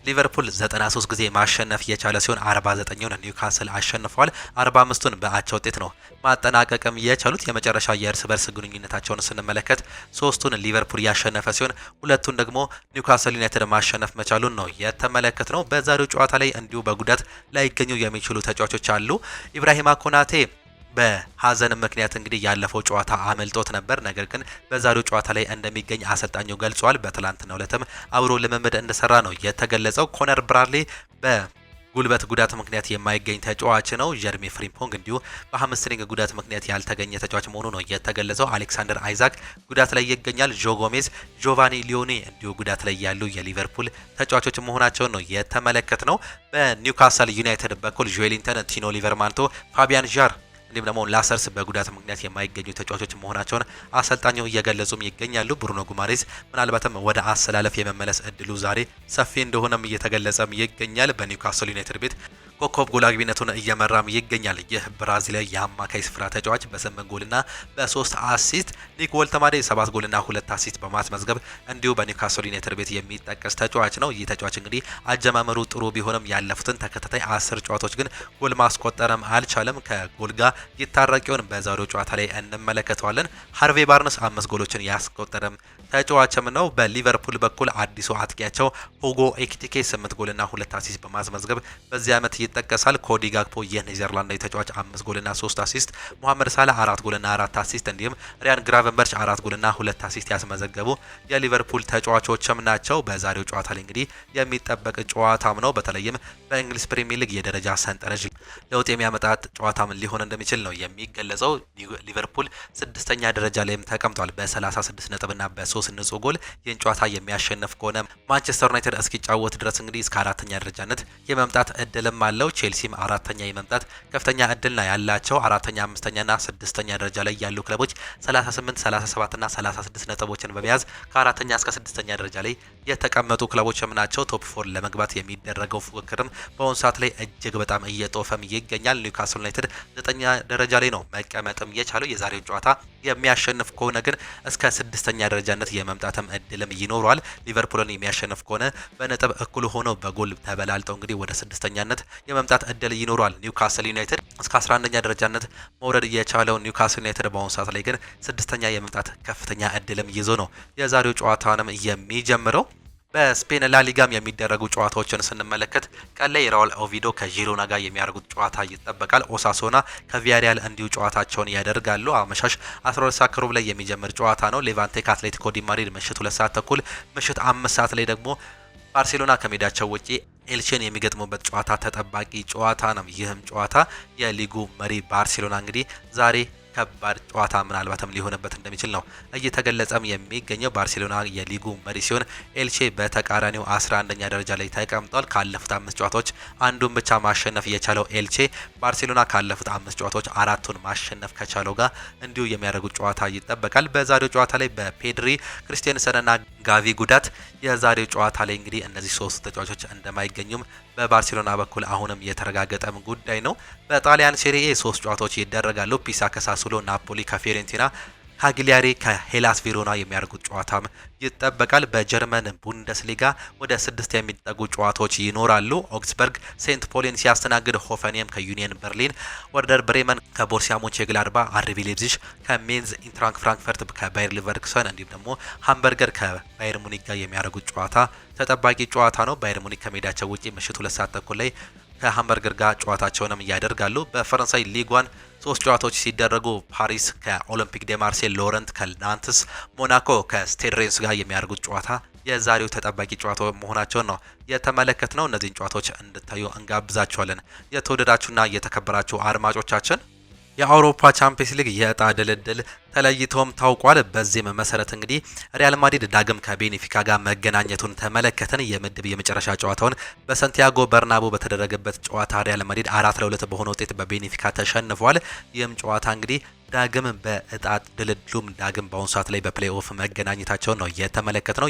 ሊቨርፑል 93 ጊዜ ማሸነፍ የቻለ ሲሆን 49ን ኒውካስል አሸንፏል። 45ቱን በአቻ ውጤት ነው ማጠናቀቅም የቻሉት። የመጨረሻ የእርስ በርስ ግንኙነታቸውን ስንመለከት 3ቱን ሊቨርፑል ያሸነፈ ሲሆን 2ቱን ደግሞ ኒውካስል ዩናይትድ ማሸነፍ መቻሉን ነው የተመለከት ነው። በዛሬው ጨዋታ ላይ እንዲሁ በጉዳት ላይገኙ የሚችሉ ተጫዋቾች አሉ። ኢብራሂማ ኮናቴ በሀዘን ምክንያት እንግዲህ ያለፈው ጨዋታ አመልጦት ነበር። ነገር ግን በዛሬው ጨዋታ ላይ እንደሚገኝ አሰልጣኙ ገልጿል። በትላንትናው ዕለትም አብሮ ልምምድ እንደሰራ ነው የተገለጸው። ኮነር ብራድሊ በጉልበት ጉዳት ምክንያት የማይገኝ ተጫዋች ነው። ጀርሚ ፍሪምፖንግ እንዲሁ በሃምስትሪንግ ጉዳት ምክንያት ያልተገኘ ተጫዋች መሆኑ ነው የተገለጸው። አሌክሳንደር አይዛክ ጉዳት ላይ ይገኛል። ጆ ጎሜዝ፣ ጆቫኒ ሊዮኒ እንዲሁ ጉዳት ላይ ያሉ የሊቨርፑል ተጫዋቾች መሆናቸውን ነው የተመለከት ነው። በኒውካስል ዩናይትድ በኩል ጆኤሊንተን፣ ቲኖ ሊቨርማንቶ፣ ፋቢያን ዣር እንዲሁም ደግሞ ላሰርስ በጉዳት ምክንያት የማይገኙ ተጫዋቾች መሆናቸውን አሰልጣኙ እየገለጹም ይገኛሉ። ብሩኖ ጉማሬዝ ምናልባትም ወደ አሰላለፍ የመመለስ እድሉ ዛሬ ሰፊ እንደሆነም እየተገለጸም ይገኛል። በኒውካስል ዩናይትድ ቤት ኮከብ ጎል አግቢነቱን እየመራም ይገኛል። ይህ ብራዚላዊ የአማካይ ስፍራ ተጫዋች በ8 ጎልና በ3 አሲስት፣ ኒክ ወልተማዴ 7 ጎልና 2 አሲስት በማስመዝገብ እንዲሁ በኒውካስል ዩናይትድ ቤት የሚጠቀስ ተጫዋች ነው። ይህ ተጫዋች እንግዲህ አጀማመሩ ጥሩ ቢሆንም ያለፉትን ተከታታይ 10 ጨዋታዎች ግን ጎል ማስቆጠርም አልቻለም። ከጎል ጋር ይታረቂውን በዛሬው ጨዋታ ላይ እንመለከተዋለን። ሃርቬ ባርነስ 5 ጎሎችን ያስቆጠረም ተጫዋችም ነው። በሊቨርፑል በኩል አዲሱ አጥቂያቸው ሁጎ ኤኪቲኬ 8 ጎልና 2 አሲስት በማስመዝገብ በዚህ ዓመት ይጠቀሳል። ኮዲ ጋክፖ የኔዘርላንዳዊ ተጫዋች 5 ጎልና 3 አሲስት፣ ሙሐመድ ሳላ 4 ጎልና 4 አሲስት እንዲሁም ሪያን ግራቨንበርች 4 ጎልና 2 አሲስት ያስመዘገቡ የሊቨርፑል ተጫዋቾችም ናቸው። በዛሬው ጨዋታ ላይ እንግዲህ የሚጠበቅ ጨዋታም ነው። በተለይም በእንግሊዝ ፕሪሚየር ሊግ የደረጃ ሰንጠረዥ ለውጥ የሚያመጣ ጨዋታም ሊሆን እንደሚችል ነው የሚገለጸው። ሊቨርፑል 6ኛ ደረጃ ላይም ተቀምጧል በ36 ነጥብና በ3 ንጹህ ጎል። ይህን ጨዋታ የሚያሸንፍ ከሆነ ማንቸስተር ዩናይትድ እስኪጫወት ድረስ እንግዲህ እስከ 4ኛ ደረጃነት የመምጣት እድልም አለው። ቼልሲም 4ኛ የመምጣት ከፍተኛ እድል ነው ያላቸው። 4ኛ፣ 5ኛና 6ኛ ደረጃ ላይ ያሉ ክለቦች 38፣ 37ና 36 ነጥቦችን በመያዝ ከ4ኛ እስከ 6ኛ ደረጃ ላይ የተቀመጡ ክለቦችም ናቸው። ቶፕ 4 ለመግባት የሚደረገው ፉክክርም በአሁኑ ሰዓት ላይ እጅግ በጣም እየጦፈም ይገኛል። ኒውካስል ዩናይትድ 9ኛ ደረጃ ላይ ነው መቀመጥም የቻለው። የዛሬው ጨዋታ የሚያሸንፍ ከሆነ ግን እስከ 6ኛ ደረጃነት የመምጣትም እድልም ይኖረዋል። ሊቨርፑልን የሚያሸንፍ ከሆነ በነጥብ እኩል ሆነው በጎል ተበላልጠው እንግዲህ ወደ 6ኛነት የመምጣት እድል ይኖራል። ኒውካስል ዩናይትድ እስከ 11ኛ ደረጃነት መውረድ የቻለው ኒውካስል ዩናይትድ በአሁኑ ሰዓት ላይ ግን 6ኛ የመምጣት ከፍተኛ እድልም ይዞ ነው የዛሬው ጨዋታንም የሚጀምረው። በስፔን ላሊጋም የሚደረጉ ጨዋታዎችን ስንመለከት ቀን ላይ ራውል ኦቪዶ ከጂሮና ጋር የሚያደርጉት ጨዋታ ይጠበቃል። ኦሳሶና ከቪያሪያል እንዲሁ ጨዋታቸውን ያደርጋሉ። አመሻሽ 12 ሰዓት ከሩብ ላይ የሚጀምር ጨዋታ ነው። ሌቫንቴ ከአትሌቲኮ ዲ ማድሪድ ምሽት 2 ሰዓት ተኩል፣ ምሽት 5 ሰዓት ላይ ደግሞ ባርሴሎና ከሜዳቸው ውጪ ኤልቼን የሚገጥሙበት ጨዋታ ተጠባቂ ጨዋታ ነው። ይህም ጨዋታ የሊጉ መሪ ባርሴሎና እንግዲህ ዛሬ ከባድ ጨዋታ ምናልባትም ሊሆንበት እንደሚችል ነው እየተገለጸም የሚገኘው። ባርሴሎና የሊጉ መሪ ሲሆን ኤልቼ በተቃራኒው 11ኛ ደረጃ ላይ ተቀምጧል። ካለፉት 5 ጨዋታዎች አንዱን ብቻ ማሸነፍ የቻለው ኤልቼ ባርሴሎና ካለፉት 5 ጨዋታዎች 4ቱን ማሸነፍ ከቻለው ጋር እንዲሁ የሚያደርጉት ጨዋታ ይጠበቃል። በዛሬው ጨዋታ ላይ በፔድሪ ክሪስቲያንሰንና ጋቪ ጉዳት የዛሬው ጨዋታ ላይ እንግዲህ እነዚህ 3 ተጫዋቾች እንደማይገኙም በባርሴሎና በኩል አሁንም የተረጋገጠም ጉዳይ ነው። በጣሊያን ሴሪኤ 3 ጨዋታዎች ይደረጋሉ። ፒሳ ከሳሱሎ፣ ናፖሊ ከፊዮሬንቲና፣ ካግሊያሪ ከሄላስ ቬሮና የሚያደርጉት ጨዋታም ይጠበቃል። በጀርመን ቡንደስሊጋ ወደ 6 የሚጠጉ ጨዋታዎች ይኖራሉ። ኦግስበርግ ሴንት ፖሊን ሲያስተናግድ፣ ሆፈንሄም ከዩኒየን በርሊን፣ ወርደር ብሬመን ከቦርሲያ ሞንቼግላድባ፣ አርቢ ሌፕዚግ ከሜንዝ ኢንትራንክ ፍራንክፈርት ከባየር ሊቨርኩሰን እንዲሁም ደግሞ ሃምበርገር ከባየር ሙኒክ ጋር የሚያደርጉት ጨዋታ ተጠባቂ ጨዋታ ነው። ባየር ሙኒክ ከሜዳቸው ውጪ ምሽት 2 ሰዓት ተኩል ላይ ከሃምበርገር ጋር ጨዋታቸውንም ያደርጋሉ። በፈረንሳይ ሊጓን 3 ጨዋታዎች ሲደረጉ ፓሪስ ከኦሎምፒክ ዴ ማርሴይ፣ ሎረንት ከናንትስ፣ ሞናኮ ከስቴድ ሬንስ ጋር የሚያደርጉት ጨዋታ የዛሬው ተጠባቂ ጨዋታ መሆናቸውን ነው የተመለከትነው። እነዚህን ጨዋታዎች እንድታዩ እንጋብዛችኋለን። የተወደዳችሁና የተከበራችሁ አድማጮቻችን የአውሮፓ ቻምፒየንስ ሊግ የዕጣ ድልድል ተለይቶም ታውቋል። በዚህም መሰረት እንግዲህ ሪያል ማድሪድ ዳግም ከቤኔፊካ ጋር መገናኘቱን ተመለከተን። የምድብ የመጨረሻ ጨዋታውን በሳንቲያጎ በርናቦ በተደረገበት ጨዋታ ሪያል ማድሪድ 4-2 በሆነ ውጤት በቤኔፊካ ተሸንፏል። ይህም ጨዋታ እንግዲህ ዳግም በዕጣ ድልድሉም ዳግም በአሁኑ ሰዓት ላይ በፕሌይኦፍ መገናኘታቸውን ነው የተመለከትነው።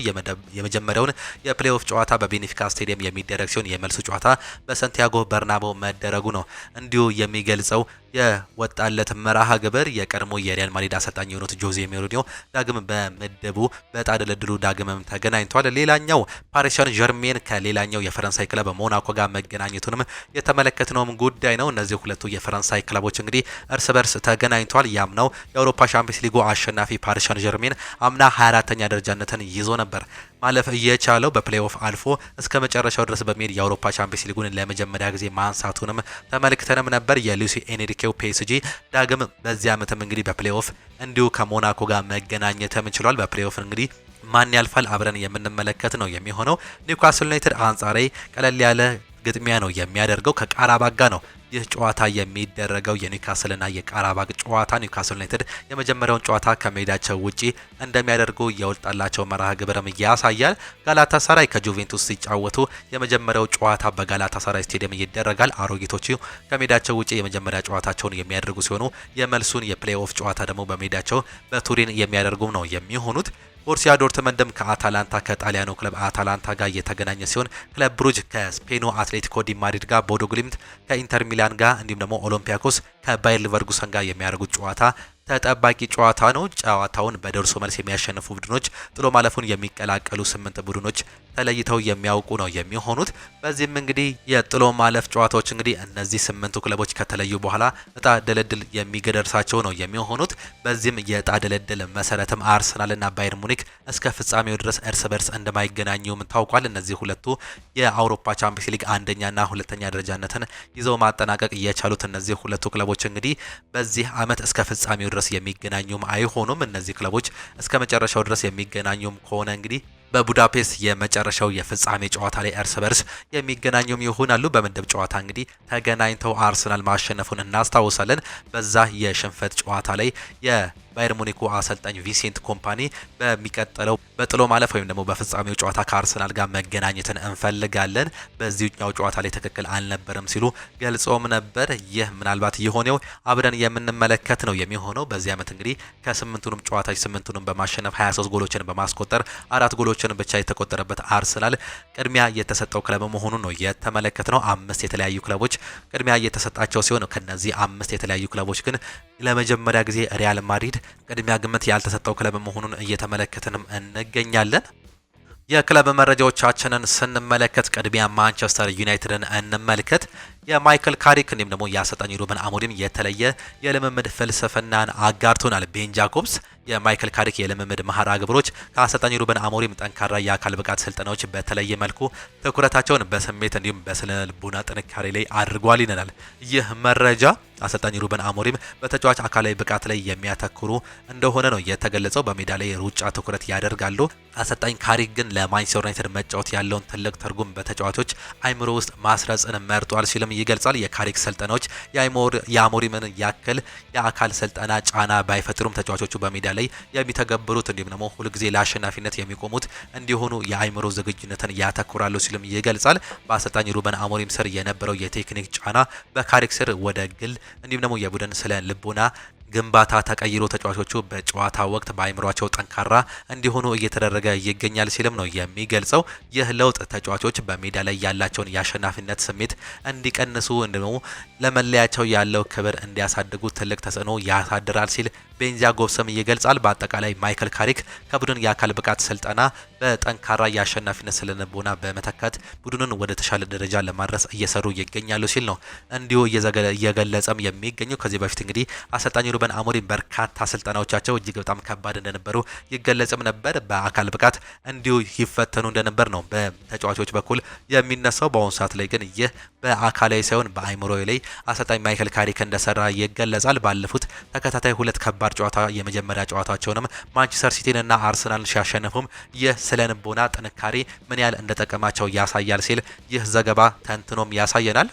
የመጀመሪያውን የፕሌይኦፍ ጨዋታ በቤኔፊካ ስቴዲየም የሚደረግ ሲሆን የመልሱ ጨዋታ በሳንቲያጎ በርናቦ መደረጉ ነው እንዲሁ የሚገልጸው የወጣለት መርሃ ግብር። የቀድሞ የሪያል ማድሪድ አሰልጣኝ የሆኑት ጆዜ ሞሪኒዮ ዳግም በምድቡ በዕጣ ድልድሉ ዳግምም ተገናኝቷል። ሌላኛው ፓሪስ ሰን ዠርሜን ከሌላኛው የፈረንሳይ ክለብ ሞናኮ ጋር መገናኘቱንም የተመለከትነውም ጉዳይ ነው። እነዚህ ሁለቱ የፈረንሳይ ክለቦች እንግዲህ እርስ በርስ ተገናኝቷል። ያምናው የአውሮፓ ቻምፒየንስ ሊጉ አሸናፊ ፓሪስ ሰን ዠርሜን አምና 24ኛ ደረጃነትን ይዞ ነበር ማለፍ እየቻለው በፕሌይኦፍ አልፎ እስከ መጨረሻው ድረስ በመሄድ የአውሮፓ ቻምፒየንስ ሊጉን ለመጀመሪያ ጊዜ ማንሳቱንም ተመልክተንም ነበር። የሉሲ ኤንሪኬው ፒኤስጂ ዳግም በዚህ ዓመትም እንግዲህ በፕሌይኦፍ እንዲሁ ከሞናኮ ጋር መገናኘትም ችሏል። በፕሌይኦፍ እንግዲህ ማን ያልፋል አብረን የምንመለከት ነው የሚሆነው። ኒውካስል ዩናይትድ አንጻራዊ ቀለል ያለ ግጥሚያ ነው የሚያደርገው ከቃራባግ ጋር ነው ይህ ጨዋታ የሚደረገው። የኒውካስልና የቃራባግ ጨዋታ ኒውካስል ዩናይትድ የመጀመሪያውን ጨዋታ ከሜዳቸው ውጪ እንደሚያደርጉ የወጣላቸው መርሃ ግብርም ያሳያል። ጋላታሳራይ ከጁቬንቱስ ሲጫወቱ የመጀመሪያው ጨዋታ በጋላታሳራይ ስቴዲየም ይደረጋል። አሮጊቶቹ ከሜዳቸው ውጪ የመጀመሪያ ጨዋታቸውን የሚያደርጉ ሲሆኑ የመልሱን የፕሌይኦፍ ጨዋታ ደግሞ በሜዳቸው በቱሪን የሚያደርጉ ነው የሚሆኑት። ቦርሲያ ዶርትመንድም ከአታላንታ ከጣሊያኑ ክለብ አታላንታ ጋር የተገናኘ ሲሆን ክለብ ብሩጅ ከስፔኑ አትሌቲኮ ዲ ማድሪድ ጋር፣ ቦዶ ግሊምት ከኢንተር ሚላን ጋር እንዲሁም ደግሞ ኦሎምፒያኮስ ከባየር ሊቨርኩሰን ጋር የሚያደርጉት ጨዋታ ተጠባቂ ጨዋታ ነው። ጨዋታውን በደርሶ መልስ የሚያሸንፉ ቡድኖች ጥሎ ማለፉን የሚቀላቀሉ 8 ቡድኖች ተለይተው የሚያውቁ ነው የሚሆኑት። በዚህም እንግዲህ የጥሎ ማለፍ ጨዋታዎች እንግዲህ እነዚህ 8ቱ ክለቦች ከተለዩ በኋላ ዕጣ ድልድል የሚገደርሳቸው ነው የሚሆኑት። በዚህም የዕጣ ድልድል መሰረትም አርሰናልና ባየር ሙኒክ እስከ ፍጻሜው ድረስ እርስ በርስ እንደማይገናኙም ታውቋል። እነዚህ ሁለቱ የአውሮፓ ቻምፒየንስ ሊግ አንደኛና ሁለተኛ ደረጃነትን ይዘው ማጠናቀቅ የቻሉት እነዚህ ሁለቱ ክለቦች እንግዲህ በዚህ ዓመት እስከ ፍጻሜው ድረስ የሚገናኙም አይሆኑም። እነዚህ ክለቦች እስከ መጨረሻው ድረስ የሚገናኙም ከሆነ እንግዲህ በቡዳፔስት የመጨረሻው የፍጻሜ ጨዋታ ላይ እርስ በርስ የሚገናኙም ይሆናሉ። በምድብ ጨዋታ እንግዲህ ተገናኝተው አርሰናል ማሸነፉን እናስታውሳለን። በዛ የሽንፈት ጨዋታ ላይ የባየር ሙኒኩ አሰልጣኝ ቪንሴንት ኮምፓኒ በሚቀጥለው በጥሎ ማለፍ ወይም ደግሞ በፍጻሜው ጨዋታ ከአርሰናል ጋር መገናኘትን እንፈልጋለን፣ በዚህኛው ጨዋታ ላይ ትክክል አልነበረም ሲሉ ገልጾም ነበር። ይህ ምናልባት የሆነው አብረን የምንመለከት ነው የሚሆነው። በዚህ ዓመት እንግዲህ ከ8ቱንም ጨዋታዎች 8ቱንም በማሸነፍ 23 ጎሎችን በማስቆጠር 4 ጎሎችን ብቻ የተቆጠረበት አርሰናል ቅድሚያ የተሰጠው ክለብ መሆኑን ነው የተመለከትነው። 5 የተለያዩ ክለቦች ቅድሚያ የተሰጣቸው ሲሆን ከነዚህ 5 የተለያዩ ክለቦች ግን ለመጀመሪያ ጊዜ ሪያል ማድሪድ ቅድሚያ ግምት ያልተሰጠው ክለብ መሆኑን እየተመለከትንም እንገኛለን። የክለብ መረጃዎቻችንን ስንመለከት ቅድሚያ ማንቸስተር ዩናይትድን እንመልከት። የማይክል ካሪክ እንዲሁም ደግሞ የአሰልጣኝ ሩበን አሞሪም የተለየ የልምምድ ፍልስፍናን አጋርቶናል። ቤን ጃኮብስ የማይክል ካሪክ የልምምድ መርሃ ግብሮች ከአሰልጣኝ ሩበን አሞሪም ጠንካራ የአካል ብቃት ስልጠናዎች በተለየ መልኩ ትኩረታቸውን በስሜት እንዲሁም በስነ ልቦና ጥንካሬ ላይ አድርጓል ይለናል ይህ መረጃ። አሰልጣኝ ሩበን አሞሪም በተጫዋች አካላዊ ብቃት ላይ የሚያተኩሩ እንደሆነ ነው የተገለጸው። በሜዳ ላይ ሩጫ ትኩረት ያደርጋሉ። አሰልጣኝ ካሪክ ግን ለማንቸስተር ዩናይትድ መጫወት ያለውን ትልቅ ትርጉም በተጫዋቾች አይምሮ ውስጥ ማስረጽን መርጧል ሲልም ይገልጻል። የካሪክ ስልጠናዎች የአሞሪምን ያክል የአካል ስልጠና ጫና ባይፈጥሩም ተጫዋቾቹ በሜዳ ላይ የሚተገብሩት እንዲሁም ደግሞ ሁልጊዜ ለአሸናፊነት የሚቆሙት እንዲሆኑ የአይምሮ ዝግጁነትን ያተኩራሉ ሲልም ይገልጻል። በአሰልጣኝ ሩበን አሞሪም ስር የነበረው የቴክኒክ ጫና በካሪክ ስር ወደ ግል እንዲሁም ደግሞ የቡድን ስለ ልቦና ግንባታ ተቀይሮ ተጫዋቾቹ በጨዋታ ወቅት በአይምሯቸው ጠንካራ እንዲሆኑ እየተደረገ ይገኛል ሲልም ነው የሚገልጸው። ይህ ለውጥ ተጫዋቾች በሜዳ ላይ ያላቸውን የአሸናፊነት ስሜት እንዲቀንሱ እንዲሁም ለመለያቸው ያለው ክብር እንዲያሳድጉ ትልቅ ተጽዕኖ ያሳድራል ሲል ቤን ጃኮብስም ይገልጻል። በአጠቃላይ ማይክል ካሪክ ከቡድን የአካል ብቃት ስልጠና በጠንካራ የአሸናፊነት ስነልቦና በመተካት ቡድኑን ወደ ተሻለ ደረጃ ለማድረስ እየሰሩ ይገኛሉ ሲል ነው እንዲሁ እየገለጸም የሚገኘው። ከዚህ በፊት እንግዲህ አሰልጣኝ ሩበን አሞሪም በርካታ ስልጠናዎቻቸው እጅግ በጣም ከባድ እንደነበሩ ይገለጽም ነበር። በአካል ብቃት እንዲሁ ይፈተኑ እንደነበር ነው በተጫዋቾች በኩል የሚነሳው። በአሁኑ ሰዓት ላይ ግን ይህ በአካላዊ ሳይሆን በአይምሮ ላይ አሰልጣኝ ማይክል ካሪክ እንደሰራ ይገለጻል። ባለፉት ተከታታይ ሁለት ከባድ ጨዋታ የመጀመሪያ ጨዋታቸውንም ማንቸስተር ሲቲንና አርሰናልን ሲያሸንፉም ይህ ስለ ልቦና ጥንካሬ ምን ያህል እንደጠቀማቸው ያሳያል ሲል ይህ ዘገባ ተንትኖም ያሳየናል።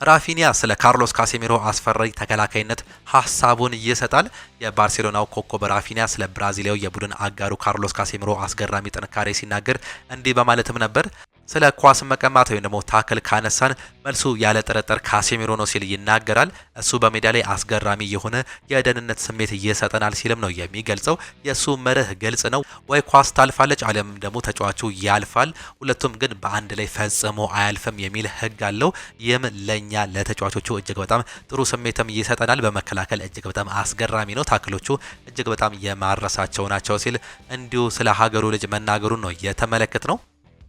ራፊኒያ ስለ ካርሎስ ካሴሚሮ አስፈሪ ተከላካይነት ሀሳቡን ይሰጣል። የባርሴሎናው ኮከብ ራፊኒያ ስለ ብራዚላዊ የቡድን አጋሩ ካርሎስ ካሴሚሮ አስገራሚ ጥንካሬ ሲናገር እንዲህ በማለትም ነበር። ስለ ኳስ መቀማት ወይም ደግሞ ታክል ካነሳን መልሱ ያለ ጥርጥር ካሴሚሮ ነው ሲል ይናገራል። እሱ በሜዳ ላይ አስገራሚ የሆነ የደህንነት ስሜት ይሰጠናል ሲልም ነው የሚገልጸው። የእሱ መርህ ግልጽ ነው፣ ወይ ኳስ ታልፋለች አሊያም ደግሞ ተጫዋቹ ያልፋል፣ ሁለቱም ግን በአንድ ላይ ፈጽሞ አያልፍም የሚል ህግ አለው። ይህም ለኛ ለተጫዋቾቹ እጅግ በጣም ጥሩ ስሜትም ይሰጠናል። በመከላከል እጅግ በጣም አስገራሚ ነው፣ ታክሎቹ እጅግ በጣም የማረሳቸው ናቸው ሲል እንዲሁ ስለ ሀገሩ ልጅ መናገሩን ነው የተመለከት ነው።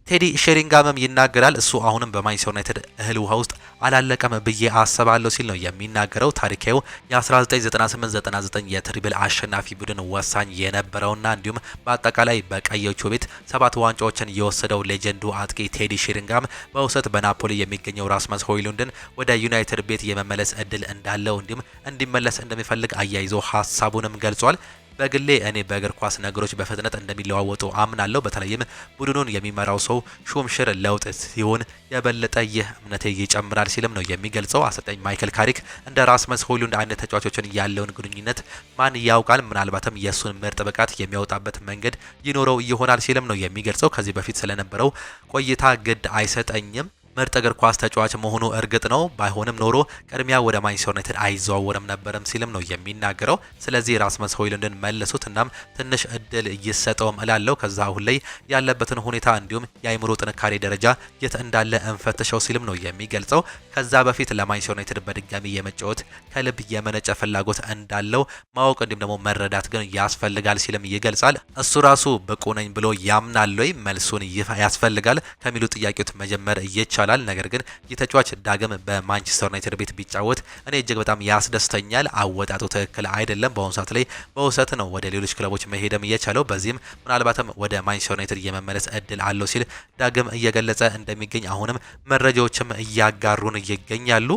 ቴዲ ሼሪንጋምም ይናገራል። እሱ አሁንም በማንቸስተር ዩናይትድ እህል ውሃ ውስጥ አላለቀም ብዬ አስባለሁ ሲል ነው የሚናገረው። ታሪካዊው የ1998-99 የትሪብል አሸናፊ ቡድን ወሳኝ የነበረውና እንዲሁም በአጠቃላይ በቀዮቹ ቤት 7 ዋንጫዎችን የወሰደው ሌጀንዱ አጥቂ ቴዲ ሼሪንጋም በውሰት በናፖሊ የሚገኘው ራስመስ ሆይሉንድን ወደ ዩናይትድ ቤት የመመለስ እድል እንዳለው እንዲሁም እንዲመለስ እንደሚፈልግ አያይዞ ሀሳቡንም ገልጿል። በግሌ እኔ በእግር ኳስ ነገሮች በፍጥነት እንደሚለዋወጡ አምናለሁ። በተለይም ቡድኑን የሚመራው ሰው ሹምሽር ለውጥ ሲሆን የበለጠ ይህ እምነቴ ይጨምራል ሲልም ነው የሚገልጸው። አሰልጣኝ ማይክል ካሪክ እንደ ራስመስ ሆይሉንድ አይነት ተጫዋቾችን ያለውን ግንኙነት ማን ያውቃል፣ ምናልባትም የእሱን ምርጥ ብቃት የሚያወጣበት መንገድ ይኖረው ይሆናል ሲልም ነው የሚገልጸው። ከዚህ በፊት ስለነበረው ቆይታ ግድ አይሰጠኝም፣ ምርጥ እግር ኳስ ተጫዋች መሆኑ እርግጥ ነው። ባይሆንም ኖሮ ቅድሚያ ወደ ማንቸስተር ዩናይትድ አይዘዋወርም ነበርም ሲልም ነው የሚናገረው። ስለዚህ ራስመስ ሆይሉንድን መልሱት እናም ትንሽ እድል ይሰጠውም እላለሁ። ከዛ አሁን ላይ ያለበትን ሁኔታ እንዲሁም የአይምሮ ጥንካሬ ደረጃ የት እንዳለ እንፈትሸው ሲልም ነው የሚገልጸው። ከዛ በፊት ለማንቸስተር ዩናይትድ በድጋሚ የመጫወት ከልብ የመነጨ ፍላጎት እንዳለው ማወቅ እንዲሁም ደግሞ መረዳት ግን ያስፈልጋል ሲልም ይገልጻል። እሱ ራሱ ብቁ ነኝ ብሎ ያምናል ወይ? መልሱን ያስፈልጋል ከሚሉ ጥያቄዎች መጀመር ይቻላል። ነገር ግን የተጫዋች ዳግም በማንቸስተር ዩናይትድ ቤት ቢጫወት እኔ እጅግ በጣም ያስደስተኛል። አወጣጡ ትክክል አይደለም። በአሁኑ ሰዓት ላይ በውሰት ነው ወደ ሌሎች ክለቦች መሄድም እየቻለው። በዚህም ምናልባትም ወደ ማንቸስተር ዩናይትድ የመመለስ እድል አለው ሲል ዳግም እየገለጸ እንደሚገኝ አሁንም መረጃዎችም እያጋሩን ይገኛሉ።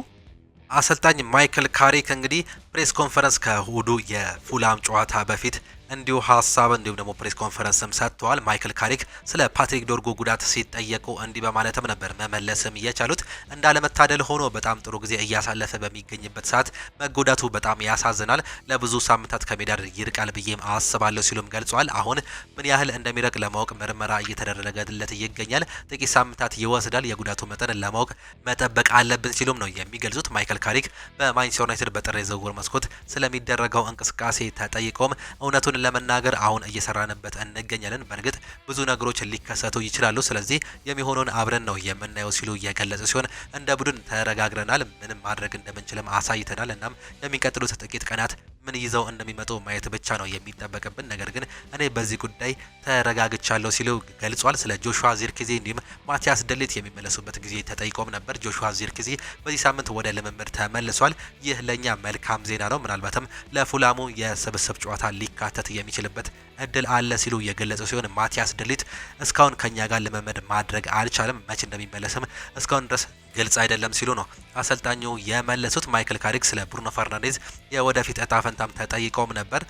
አሰልጣኝ ማይክል ካሪክ እንግዲህ ፕሬስ ኮንፈረንስ ከእሁዱ የፉላም ጨዋታ በፊት እንዲሁ ሀሳብ እንዲሁም ደግሞ ፕሬስ ኮንፈረንስም ሰጥተዋል። ማይክል ካሪክ ስለ ፓትሪክ ዶርጉ ጉዳት ሲጠየቁ እንዲህ በማለትም ነበር መመለስም እየቻሉት። እንዳለመታደል ሆኖ በጣም ጥሩ ጊዜ እያሳለፈ በሚገኝበት ሰዓት መጎዳቱ በጣም ያሳዝናል። ለብዙ ሳምንታት ከሜዳ ይርቃል ብዬም አስባለሁ ሲሉም ገልጿል። አሁን ምን ያህል እንደሚረቅ ለማወቅ ምርመራ እየተደረገለት ይገኛል። ጥቂት ሳምንታት ይወስዳል። የጉዳቱ መጠን ለማወቅ መጠበቅ አለብን ሲሉም ነው የሚገልጹት። ማይክል ካሪክ በማንቸስተር ዩናይትድ በጥር የዝውውር መስኮት ስለሚደረገው እንቅስቃሴ ተጠይቀውም እውነቱን ለመናገር አሁን እየሰራንበት እንገኛለን። በእርግጥ ብዙ ነገሮች ሊከሰቱ ይችላሉ። ስለዚህ የሚሆነውን አብረን ነው የምናየው ሲሉ እየገለጹ ሲሆን እንደ ቡድን ተረጋግረናል፣ ምንም ማድረግ እንደምንችልም አሳይተናል። እናም የሚቀጥሉት ጥቂት ቀናት ምን ይዘው እንደሚመጡ ማየት ብቻ ነው የሚጠበቅብን። ነገር ግን እኔ በዚህ ጉዳይ ተረጋግቻለሁ ሲሉ ገልጿል። ስለ ጆሹዋ ዚርክዜ እንዲሁም ማቲያስ ደሊት የሚመለሱበት ጊዜ ተጠይቆም ነበር። ጆሹዋ ዚርክዜ በዚህ ሳምንት ወደ ልምምድ ተመልሷል። ይህ ለኛ መልካም ዜና ነው። ምናልባትም ለፉላሙ የስብስብ ጨዋታ ሊካተት የሚችልበት እድል አለ ሲሉ የገለጹ ሲሆን ማቲያስ ደሊት እስካሁን ከኛ ጋር ልምምድ ማድረግ አልቻለም፣ መቼ እንደሚመለስም እስካሁን ድረስ ግልጽ አይደለም ሲሉ ነው አሰልጣኙ የመለሱት። ማይክል ካሪክ ስለ ብሩኖ ፈርናንዴዝ የወደፊት እጣ ፈንታም ተጠይቀውም ነበር።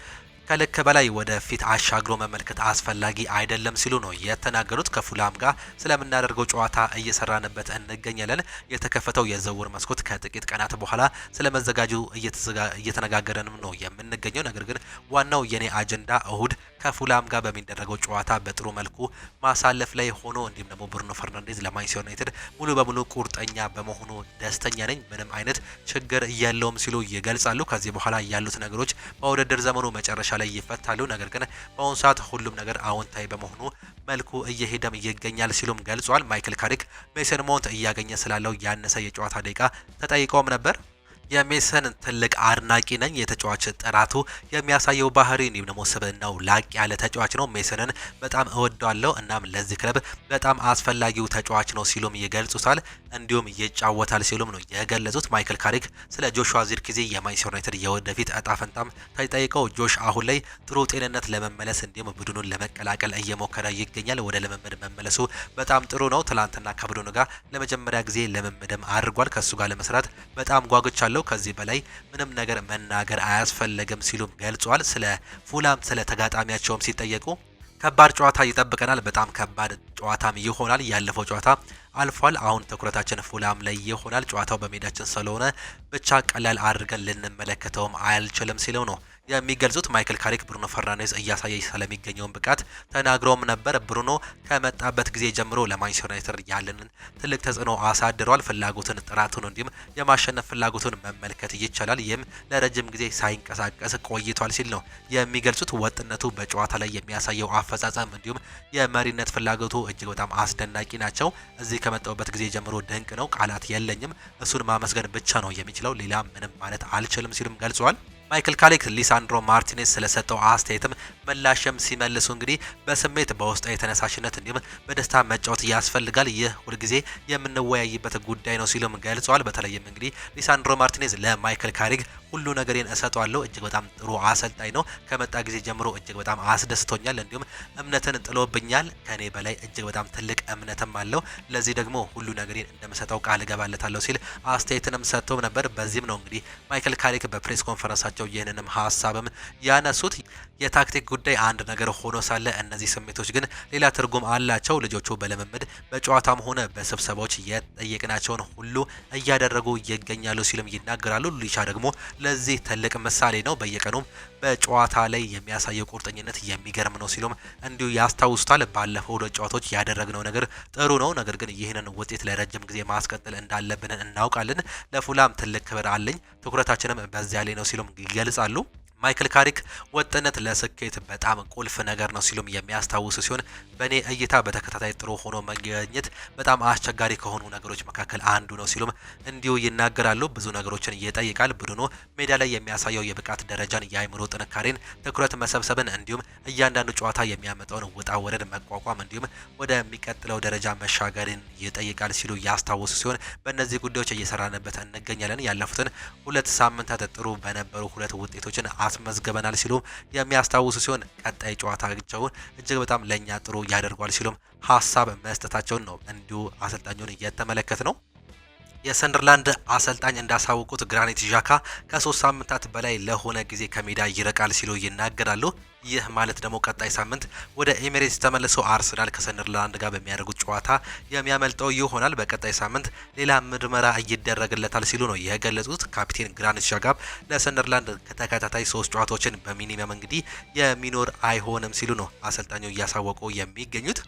ከልክ በላይ ወደፊት አሻግሮ መመልከት አስፈላጊ አይደለም ሲሉ ነው የተናገሩት። ከፉላም ጋር ስለምናደርገው ጨዋታ እየሰራንበት እንገኛለን። የተከፈተው የዝውውር መስኮት ከጥቂት ቀናት በኋላ ስለመዘጋጁ እየተነጋገረንም ነው የምንገኘው። ነገር ግን ዋናው የኔ አጀንዳ እሁድ ከፉላም ጋር በሚደረገው ጨዋታ በጥሩ መልኩ ማሳለፍ ላይ ሆኖ እንዲሁም ደግሞ ብሩኖ ፈርናንዴዝ ለማንቸስተር ዩናይትድ ሙሉ በሙሉ ቁርጠኛ በመሆኑ ደስተኛ ነኝ፣ ምንም አይነት ችግር የለውም ሲሉ ይገልጻሉ። ከዚህ በኋላ ያሉት ነገሮች በውድድር ዘመኑ መጨረሻ ላይ ይፈታሉ። ነገር ግን በአሁኑ ሰዓት ሁሉም ነገር አዎንታዊ በመሆኑ መልኩ እየሄደም ይገኛል ሲሉም ገልጿል። ማይክል ካሪክ ሜሰን ማውንት እያገኘ ስላለው ያነሰ የጨዋታ ደቂቃ ተጠይቀውም ነበር። የሜሰን ትልቅ አድናቂ ነኝ። የተጫዋች ጥራቱ የሚያሳየው ባህሪ እንዲሁም ደግሞ ስብዕናው ላቅ ያለ ተጫዋች ነው። ሜሰንን በጣም እወደዋለሁ እናም ለዚህ ክለብ በጣም አስፈላጊው ተጫዋች ነው ሲሉም ይገልጹታል። እንዲሁም ይጫወታል ሲሉም ነው የገለጹት። ማይክል ካሪክ ስለ ጆሹዋ ዚርክዜ የማንቸስተር ዩናይትድ የወደፊት እጣ ፈንታም ተጠይቀው ጆሽ አሁን ላይ ጥሩ ጤንነት ለመመለስ እንዲሁም ቡድኑን ለመቀላቀል እየሞከረ ይገኛል። ወደ ልምምድ መመለሱ በጣም ጥሩ ነው። ትላንትና ከቡድኑ ጋር ለመጀመሪያ ጊዜ ልምምድም አድርጓል። ከሱ ጋር ለመስራት በጣም ጓጉቻለሁ። ከዚህ በላይ ምንም ነገር መናገር አያስፈልግም ሲሉም ገልጿል። ስለ ፉላም ስለ ተጋጣሚያቸውም ሲጠየቁ ከባድ ጨዋታ ይጠብቀናል፣ በጣም ከባድ ጨዋታም ይሆናል። ያለፈው ጨዋታ አልፏል። አሁን ትኩረታችን ፉላም ላይ ይሆናል። ጨዋታው በሜዳችን ስለሆነ ብቻ ቀላል አድርገን ልንመለከተውም አልችልም ሲለው ነው የሚገልጹት። ማይክል ካሪክ ብሩኖ ፈርናንዴዝ እያሳየ ስለሚገኘውን ብቃት ተናግረውም ነበር። ብሩኖ ከመጣበት ጊዜ ጀምሮ ለማንቸስተር ዩናይትድ ያለንን ትልቅ ተጽዕኖ አሳድሯል። ፍላጎትን፣ ጥራቱን እንዲሁም የማሸነፍ ፍላጎቱን መመልከት ይቻላል። ይህም ለረጅም ጊዜ ሳይንቀሳቀስ ቆይቷል ሲል ነው የሚገልጹት። ወጥነቱ፣ በጨዋታ ላይ የሚያሳየው አፈጻጸም እንዲሁም የመሪነት ፍላጎቱ እጅግ በጣም አስደናቂ ናቸው። እዚህ ከመጣበት ጊዜ ጀምሮ ድንቅ ነው። ቃላት የለኝም። እሱን ማመስገን ብቻ ነው የሚችለው። ሌላ ምንም ማለት አልችልም ሲሉም ገልጿል። ማይክል ካሪክ ሊሳንድሮ ማርቲኔዝ ስለሰጠው አስተያየትም ምላሽም ሲመልሱ እንግዲህ በስሜት በውስጣዊ ተነሳሽነት እንዲሁም በደስታ መጫወት ያስፈልጋል። ይህ ሁልጊዜ የምንወያይበት ጉዳይ ነው ሲሉም ገልጸዋል። በተለይም እንግዲህ ሊሳንድሮ ማርቲኔዝ ለማይክል ካሪክ ሁሉ ነገሬን እሰጠዋለሁ፣ እጅግ በጣም ጥሩ አሰልጣኝ ነው፣ ከመጣ ጊዜ ጀምሮ እጅግ በጣም አስደስቶኛል፣ እንዲሁም እምነትን ጥሎብኛል፣ ከኔ በላይ እጅግ በጣም ትልቅ እምነትም አለው፣ ለዚህ ደግሞ ሁሉ ነገሬን እንደምሰጠው ቃል እገባለታለሁ ሲል አስተያየትንም ሰጥቶም ነበር። በዚህም ነው እንግዲህ ማይክል ካሪክ በፕሬስ ኮንፈረንሳቸው ይህንንም ሀሳብም ያነሱት። የታክቲክ ጉዳይ አንድ ነገር ሆኖ ሳለ እነዚህ ስሜቶች ግን ሌላ ትርጉም አላቸው። ልጆቹ በልምምድ በጨዋታም ሆነ በስብሰባዎች የጠየቅናቸውን ሁሉ እያደረጉ ይገኛሉ ሲልም ይናገራሉ። ሉሊቻ ደግሞ ለዚህ ትልቅ ምሳሌ ነው። በየቀኑም በጨዋታ ላይ የሚያሳየው ቁርጠኝነት የሚገርም ነው ሲሉም እንዲሁ ያስታውሱታል። ባለፈው ሁለት ጨዋታዎች ያደረግነው ነገር ጥሩ ነው፣ ነገር ግን ይህንን ውጤት ለረጅም ጊዜ ማስቀጠል እንዳለብን እናውቃለን። ለፉላም ትልቅ ክብር አለኝ፣ ትኩረታችንም በዚያ ላይ ነው ሲሉም ይገልጻሉ። ማይክል ካሪክ ወጥነት ለስኬት በጣም ቁልፍ ነገር ነው ሲሉም የሚያስታውሱ ሲሆን በእኔ እይታ በተከታታይ ጥሩ ሆኖ መገኘት በጣም አስቸጋሪ ከሆኑ ነገሮች መካከል አንዱ ነው ሲሉም እንዲሁ ይናገራሉ። ብዙ ነገሮችን ይጠይቃል። ቡድኑ ሜዳ ላይ የሚያሳየው የብቃት ደረጃን፣ የአእምሮ ጥንካሬን፣ ትኩረት መሰብሰብን እንዲሁም እያንዳንዱ ጨዋታ የሚያመጣውን ውጣ ወረድ መቋቋም እንዲሁም ወደሚቀጥለው ደረጃ መሻገርን ይጠይቃል ሲሉ ያስታውሱ ሲሆን በእነዚህ ጉዳዮች እየሰራንበት እንገኛለን። ያለፉትን 2 ሳምንታት ጥሩ በነበሩ 2 ውጤቶችን አስመዝግበናል ሲሉ የሚያስታውሱ ሲሆን ቀጣይ ጨዋታቸውን እጅግ በጣም ለኛ ጥሩ ያደርጓል ሲሉም ሀሳብ መስጠታቸውን ነው እንዲሁ አሰልጣኙን እየተመለከት ነው። የሰንደርላንድ አሰልጣኝ እንዳሳወቁት ግራኒት ዣካ ከ3 ሳምንታት በላይ ለሆነ ጊዜ ከሜዳ ይርቃል ሲሉ ይናገራሉ። ይህ ማለት ደግሞ ቀጣይ ሳምንት ወደ ኤሚሬትስ ተመልሶ አርሰናል ከሰንደርላንድ ጋር በሚያደርጉት ጨዋታ የሚያመልጠው ይሆናል። በቀጣይ ሳምንት ሌላ ምርመራ ይደረግለታል ሲሉ ነው የገለጹት። ካፒቴን ግራኒት ዣካ ለሰንደርላንድ ከተከታታይ 3 ጨዋታዎችን በሚኒመም እንግዲህ የሚኖር አይሆንም ሲሉ ነው አሰልጣኙ እያሳወቁ የሚገኙት።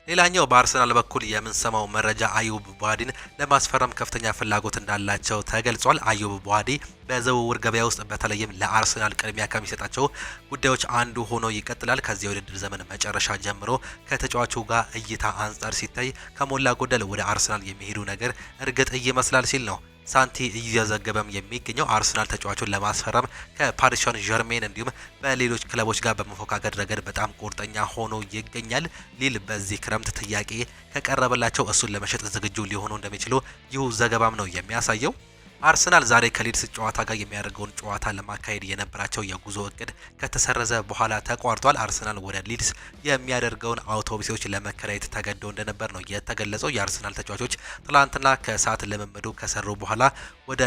ሌላኛው በአርሰናል በኩል የምንሰማው መረጃ አዩብ ቡሃዲን ለማስፈረም ከፍተኛ ፍላጎት እንዳላቸው ተገልጿል። አዩብ ቡሃዲ በዝውውር ገበያ ውስጥ በተለይም ለአርሰናል ቅድሚያ ከሚሰጣቸው ጉዳዮች አንዱ ሆኖ ይቀጥላል። ከዚህ የውድድር ዘመን መጨረሻ ጀምሮ ከተጫዋቹ ጋር እይታ አንጻር ሲታይ ከሞላ ጎደል ወደ አርሰናል የሚሄዱ ነገር እርግጥ ይመስላል ሲል ነው ሳንቲ እየዘገበም የሚገኘው አርሰናል ተጫዋቹን ለማስፈረም ከፓሪስ ሴን ዠርሜን እንዲሁም በሌሎች ክለቦች ጋር በመፎካከር ረገድ በጣም ቁርጠኛ ሆኖ ይገኛል። ሊል በዚህ ክረምት ጥያቄ ከቀረበላቸው እሱን ለመሸጥ ዝግጁ ሊሆኑ እንደሚችሉ ይህ ዘገባም ነው የሚያሳየው። አርሰናል ዛሬ ከሊድስ ጨዋታ ጋር የሚያደርገውን ጨዋታ ለማካሄድ የነበራቸው የጉዞ እቅድ ከተሰረዘ በኋላ ተቋርጧል። አርሰናል ወደ ሊድስ የሚያደርገውን አውቶቡሶች ለመከራየት ተገደው እንደነበር ነው የተገለጸው። የአርሰናል ተጫዋቾች ትላንትና ከሰዓት ልምምዱ ከሰሩ በኋላ ወደ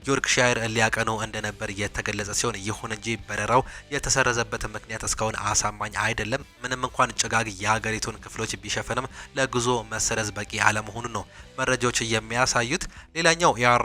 ዮርክሻየር ሊያቀኑ እንደነበር የተገለጸ ሲሆን ይሁን እንጂ በረራው የተሰረዘበት ምክንያት እስካሁን አሳማኝ አይደለም። ምንም እንኳን ጭጋግ የሀገሪቱን ክፍሎች ቢሸፍንም ለጉዞ መሰረዝ በቂ አለመሆኑ ነው መረጃዎች የሚያሳዩት። ሌላኛው ኤአር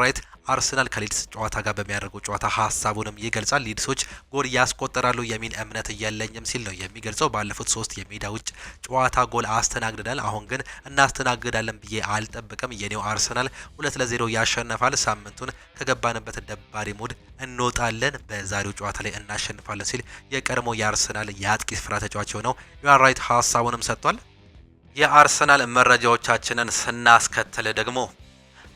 አርሰናል ከሊድስ ጨዋታ ጋር በሚያደርገው ጨዋታ ሀሳቡንም ይገልጻል። ሊድሶች ጎል ያስቆጠራሉ የሚል እምነት የለኝም ሲል ነው የሚገልጸው። ባለፉት 3 የሜዳ ውጭ ጨዋታ ጎል አስተናግደናል። አሁን ግን እናስተናግዳለን ብዬ አልጠብቅም። የኔው አርሰናል 2-0 ያሸንፋል። ሳምንቱን ከገባንበት ደባሪ ሙድ እንወጣለን። በዛሬው ጨዋታ ላይ እናሸንፋለን ሲል የቀድሞ የአርሰናል የአጥቂ ስፍራ ተጫዋች የሆነው ዮሐን ሀሳቡንም ሰጥቷል። የአርሰናል መረጃዎቻችንን ስናስከትል ደግሞ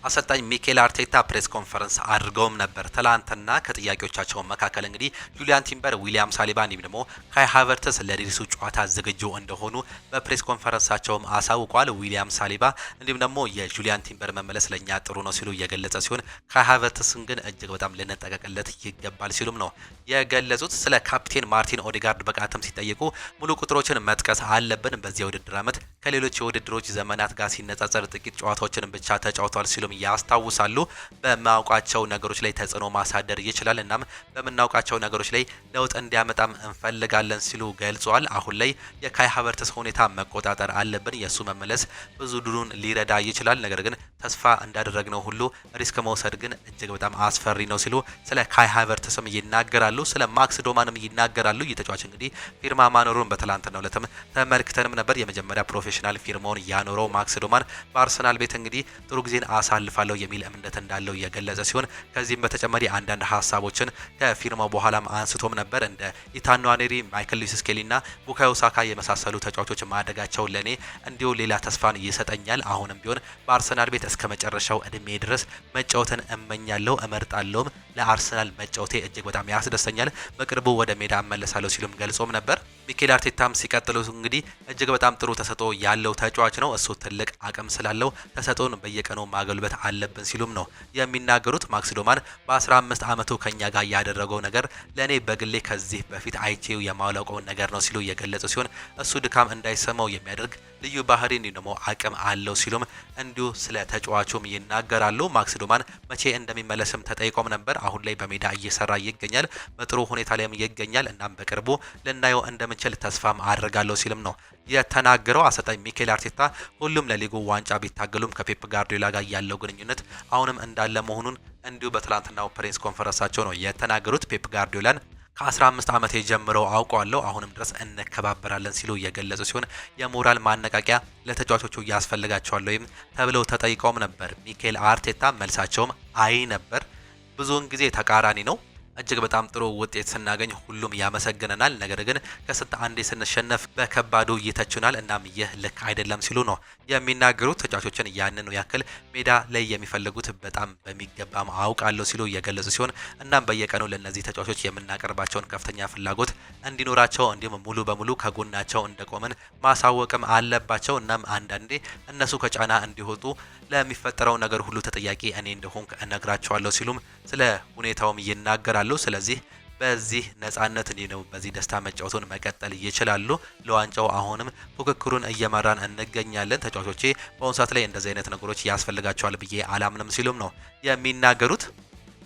አሰልጣኝ ሚኬል አርቴታ ፕሬስ ኮንፈረንስ አድርገውም ነበር ትላንትና። ከጥያቄዎቻቸው መካከል እንግዲህ ጁሊያን ቲምበር፣ ዊሊያም ሳሊባ እንዲሁም ደግሞ ካይ ሃቨርትስ ለሊድሱ ጨዋታ ዝግጁ እንደሆኑ በፕሬስ ኮንፈረንሳቸውም አሳውቋል። ዊሊያም ሳሊባ እንዲሁም ደግሞ የጁሊያን ቲምበር መመለስ ለኛ ጥሩ ነው ሲሉ የገለጸ ሲሆን ካይ ሃቨርትስን ግን እጅግ በጣም ልንጠቀቅለት ይገባል ሲሉም ነው የገለጹት። ስለ ካፕቴን ማርቲን ኦዴጋርድ ብቃትም ሲጠይቁ ሙሉ ቁጥሮችን መጥቀስ አለብን። በዚህ የውድድር ዓመት ከሌሎች የውድድሮች ዘመናት ጋር ሲነጻጸር ጥቂት ጨዋታዎችን ብቻ ተጫውቷል ሲሉም ያስታውሳሉ። በማውቃቸው ነገሮች ላይ ተጽዕኖ ማሳደር ይችላል። እናም በምናውቃቸው ነገሮች ላይ ለውጥ እንዲያመጣም እንፈልጋለን ሲሉ ገልጸዋል። አሁን ላይ የካይ ሃቨርትስ ሁኔታ መቆጣጠር አለብን። የሱ መመለስ ብዙ ድሩን ሊረዳ ይችላል። ነገር ግን ተስፋ እንዳደረግነው ሁሉ ሪስክ መውሰድ ግን እጅግ በጣም አስፈሪ ነው ሲሉ ስለ ካይ ሃቨርትስም ይናገራሉ። ስለ ማክስ ዶማንም ይናገራሉ። የተጫዋች እንግዲህ ፊርማ ማኖሩን በትላንትናው ዕለትም ተመልክተንም ነበር። የመጀመሪያ ፕሮፌሽናል ፊርማውን ያኖረው ማክስ ዶማን በአርሰናል ቤት እንግዲህ ጥሩ ጊዜን አሳልፋለሁ የሚል እምነት እንዳለው የገለጸ ሲሆን ከዚህም በተጨማሪ አንዳንድ ሀሳቦችን ከፊርማው በኋላም አንስቶም ነበር። እንደ ኢታን ንዋኔሪ፣ ማይክል ሉዊስ ስኬሊና ቡካዮ ሳካ የመሳሰሉ ተጫዋቾች ማደጋቸው ለኔ እንዲሁ ሌላ ተስፋን ይሰጠኛል። አሁንም ቢሆን በአርሰናል ቤት እስከ መጨረሻው እድሜ ድረስ መጫወትን እመኛለሁ፣ እመርጣለሁም። ለአርሰናል መጫወቴ እጅግ በጣም ያስደስተኛል። በቅርቡ ወደ ሜዳ እመለሳለሁ ሲሉም ገልጾም ነበር። ሚኬል አርቴታም ሲቀጥሉ እንግዲህ እጅግ በጣም ጥሩ ተሰጥኦ ያለው ተጫዋች ነው። እሱ ትልቅ አቅም ስላለው ተሰጥኦን በየቀኑ ማገልበት አለብን ሲሉም ነው የሚናገሩት። ማክስ ዶማን በ15 ዓመቱ ከኛ ጋር ያደረገው ነገር ለኔ በግሌ ከዚህ በፊት አይቼው የማላውቀው ነገር ነው ሲሉ የገለጹ ሲሆን እሱ ድካም እንዳይሰማው የሚያደርግ ልዩ ባህሪ እንዲሁም ደግሞ አቅም አለው ሲሉም እንዲሁ ስለ ተጫዋቹም ይናገራሉ። ማክስ ዶማን መቼ እንደሚመለስም ተጠይቆም ነበር። አሁን ላይ በሜዳ እየሰራ ይገኛል፣ በጥሩ ሁኔታ ላይም ይገኛል። እናም በቅርቡ ልናየው እንደምንችል ተስፋም አድርጋለሁ ሲልም ነው የተናገረው። አሰልጣኝ ሚኬል አርቴታ ሁሉም ለሊጉ ዋንጫ ቢታገሉም ከፔፕ ጋርዲዮላ ጋር ያለው ግንኙነት አሁንም እንዳለ መሆኑን እንዲሁ በትላንትናው ፕሬስ ኮንፈረንሳቸው ነው የተናገሩት። ፔፕ ጋርዲዮላን ከ15 ዓመት ጀምረው አውቀዋለሁ፣ አሁንም ድረስ እንከባበራለን ሲሉ የገለጹ ሲሆን የሞራል ማነቃቂያ ለተጫዋቾቹ ያስፈልጋቸዋል ወይም ተብለው ተጠይቀውም ነበር። ሚኬል አርቴታ መልሳቸውም አይ ነበር። ብዙውን ጊዜ ተቃራኒ ነው። እጅግ በጣም ጥሩ ውጤት ስናገኝ ሁሉም ያመሰግነናል። ነገር ግን ከስንት አንዴ ስንሸነፍ በከባዱ ይተቹናል። እናም ይህ ልክ አይደለም ሲሉ ነው የሚናገሩት። ተጫዋቾችን ያንን ያክል ሜዳ ላይ የሚፈልጉት በጣም በሚገባም አውቃለሁ ሲሉ የገለጹ ሲሆን እናም በየቀኑ ለነዚህ ተጫዋቾች የምናቀርባቸውን ከፍተኛ ፍላጎት እንዲኖራቸው እንዲሁም ሙሉ በሙሉ ከጎናቸው እንደቆመን ማሳወቅም አለባቸው። እናም አንዳንዴ እነሱ ከጫና እንዲወጡ ለሚፈጠረው ነገር ሁሉ ተጠያቂ እኔ እንደሆንኩ እነግራቸዋለሁ ሲሉም ስለ ሁኔታውም ይናገራሉ። ስለዚህ በዚህ ነጻነት ነው በዚህ ደስታ መጫወቱን መቀጠል ይችላሉ። ለዋንጫው አሁንም ፉክክሩን እየመራን እንገኛለን። ተጫዋቾቼ በአሁኑ ሰዓት ላይ እንደዚህ አይነት ነገሮች ያስፈልጋቸዋል ብዬ አላምንም ሲሉም ነው የሚናገሩት።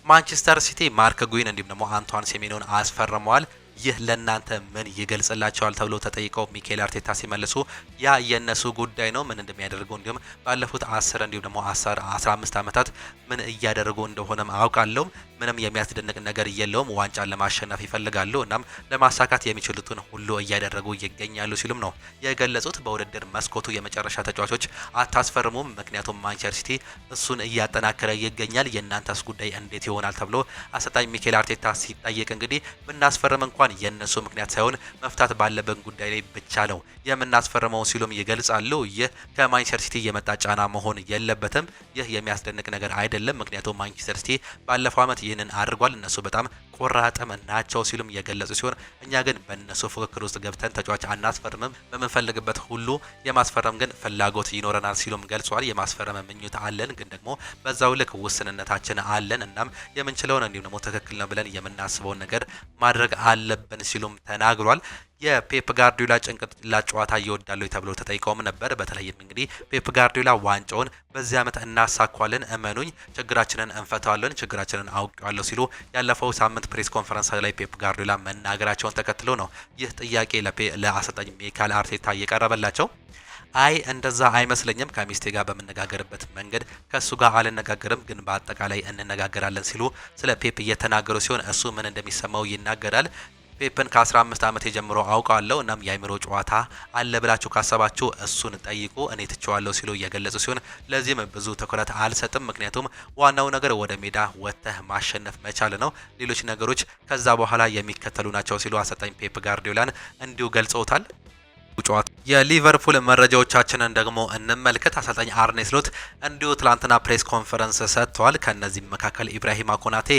ማንቸስተር ሲቲ ማርክ ጉይን እንዲሁም ደግሞ አንቷን ሴሜኖን አስፈርመዋል። ይህ ለእናንተ ምን ይገልጽላቸዋል ተብሎ ተጠይቀው ሚኬል አርቴታ ሲመልሱ ያ የነሱ ጉዳይ ነው፣ ምን እንደሚያደርጉ እንዲሁም ባለፉት 10 እንዲሁም ደግሞ 15 ዓመታት ምን እያደረጉ እንደሆነም አውቃለሁ። ምንም የሚያስደንቅ ነገር የለውም። ዋንጫን ለማሸነፍ ይፈልጋሉ። እናም ለማሳካት የሚችሉትን ሁሉ እያደረጉ ይገኛሉ ሲሉም ነው የገለጹት። በውድድር መስኮቱ የመጨረሻ ተጫዋቾች አታስፈርሙም፣ ምክንያቱም ማንቸስተር ሲቲ እሱን እያጠናከረ ይገኛል። የእናንተስ ጉዳይ እንዴት ይሆናል ተብሎ አሰልጣኝ ሚኬል አርቴታ ሲጠየቅ እንግዲህ ብናስፈርም እንኳን እንኳን የነሱ ምክንያት ሳይሆን መፍታት ባለብን ጉዳይ ላይ ብቻ ነው የምናስፈርመው ሲሉም ይገልጻሉ። ይህ ከማንቸስተር ሲቲ የመጣ ጫና መሆን የለበትም። ይህ የሚያስደንቅ ነገር አይደለም። ምክንያቱም ማንቸስተር ሲቲ ባለፈው ዓመት ይህንን አድርጓል። እነሱ በጣም ቆራጥም ናቸው ሲሉም የገለጹ ሲሆን እኛ ግን በእነሱ ፉክክር ውስጥ ገብተን ተጫዋች አናስፈርምም፣ በምንፈልግበት ሁሉ የማስፈረም ግን ፍላጎት ይኖረናል ሲሉም ገልጿል። የማስፈረም ምኞት አለን፣ ግን ደግሞ በዛው ልክ ውስንነታችን አለን። እናም የምንችለውን እንዲሁም ደግሞ ትክክል ነው ብለን የምናስበውን ነገር ማድረግ አለብን ሲሉም ተናግሯል። የፔፕ ጋርዲዮላ ጭንቅላት ጨዋታ ይወዳሉ ተብሎ ተጠይቀውም ነበር። በተለይም እንግዲህ ፔፕ ጋርዲዮላ ዋንጫውን በዚህ ዓመት እናሳኳለን፣ እመኑኝ፣ ችግራችንን እንፈታዋለን፣ ችግራችንን አውቀዋለሁ ሲሉ ያለፈው ሳምንት ፕሬስ ኮንፈረንስ ላይ ፔፕ ጋርዲዮላ መናገራቸውን ተከትሎ ነው ይህ ጥያቄ ለአሰልጣኝ ሚካኤል አርቴታ እየቀረበላቸው። አይ እንደዛ አይመስለኝም፣ ከሚስቴ ጋር በምነጋገርበት መንገድ ከሱ ጋር አልነጋገርም፣ ግን በአጠቃላይ እንነጋገራለን ሲሉ ስለ ፔፕ እየተናገሩ ሲሆን እሱ ምን እንደሚሰማው ይናገራል። ፔፕን ከ15 ዓመት ጀምሮ አውቃለሁ። እናም የአይምሮ ጨዋታ አለ ብላችሁ ካሰባችሁ እሱን ጠይቁ፣ እኔ ትቼዋለሁ ሲሉ እየገለጹ ሲሆን ለዚህም ብዙ ትኩረት አልሰጥም፣ ምክንያቱም ዋናው ነገር ወደ ሜዳ ወጥተህ ማሸነፍ መቻል ነው፣ ሌሎች ነገሮች ከዛ በኋላ የሚከተሉ ናቸው ሲሉ አሰልጣኝ ፔፕ ጋርዲዮላን እንዲሁ ገልጸውታል። የሊቨርፑል መረጃዎቻችንን ደግሞ እንመልከት። አሰልጣኝ አርኔ ስሎት እንዲሁ ትላንትና ፕሬስ ኮንፈረንስ ሰጥተዋል። ከነዚህም መካከል ኢብራሂማ ኮናቴ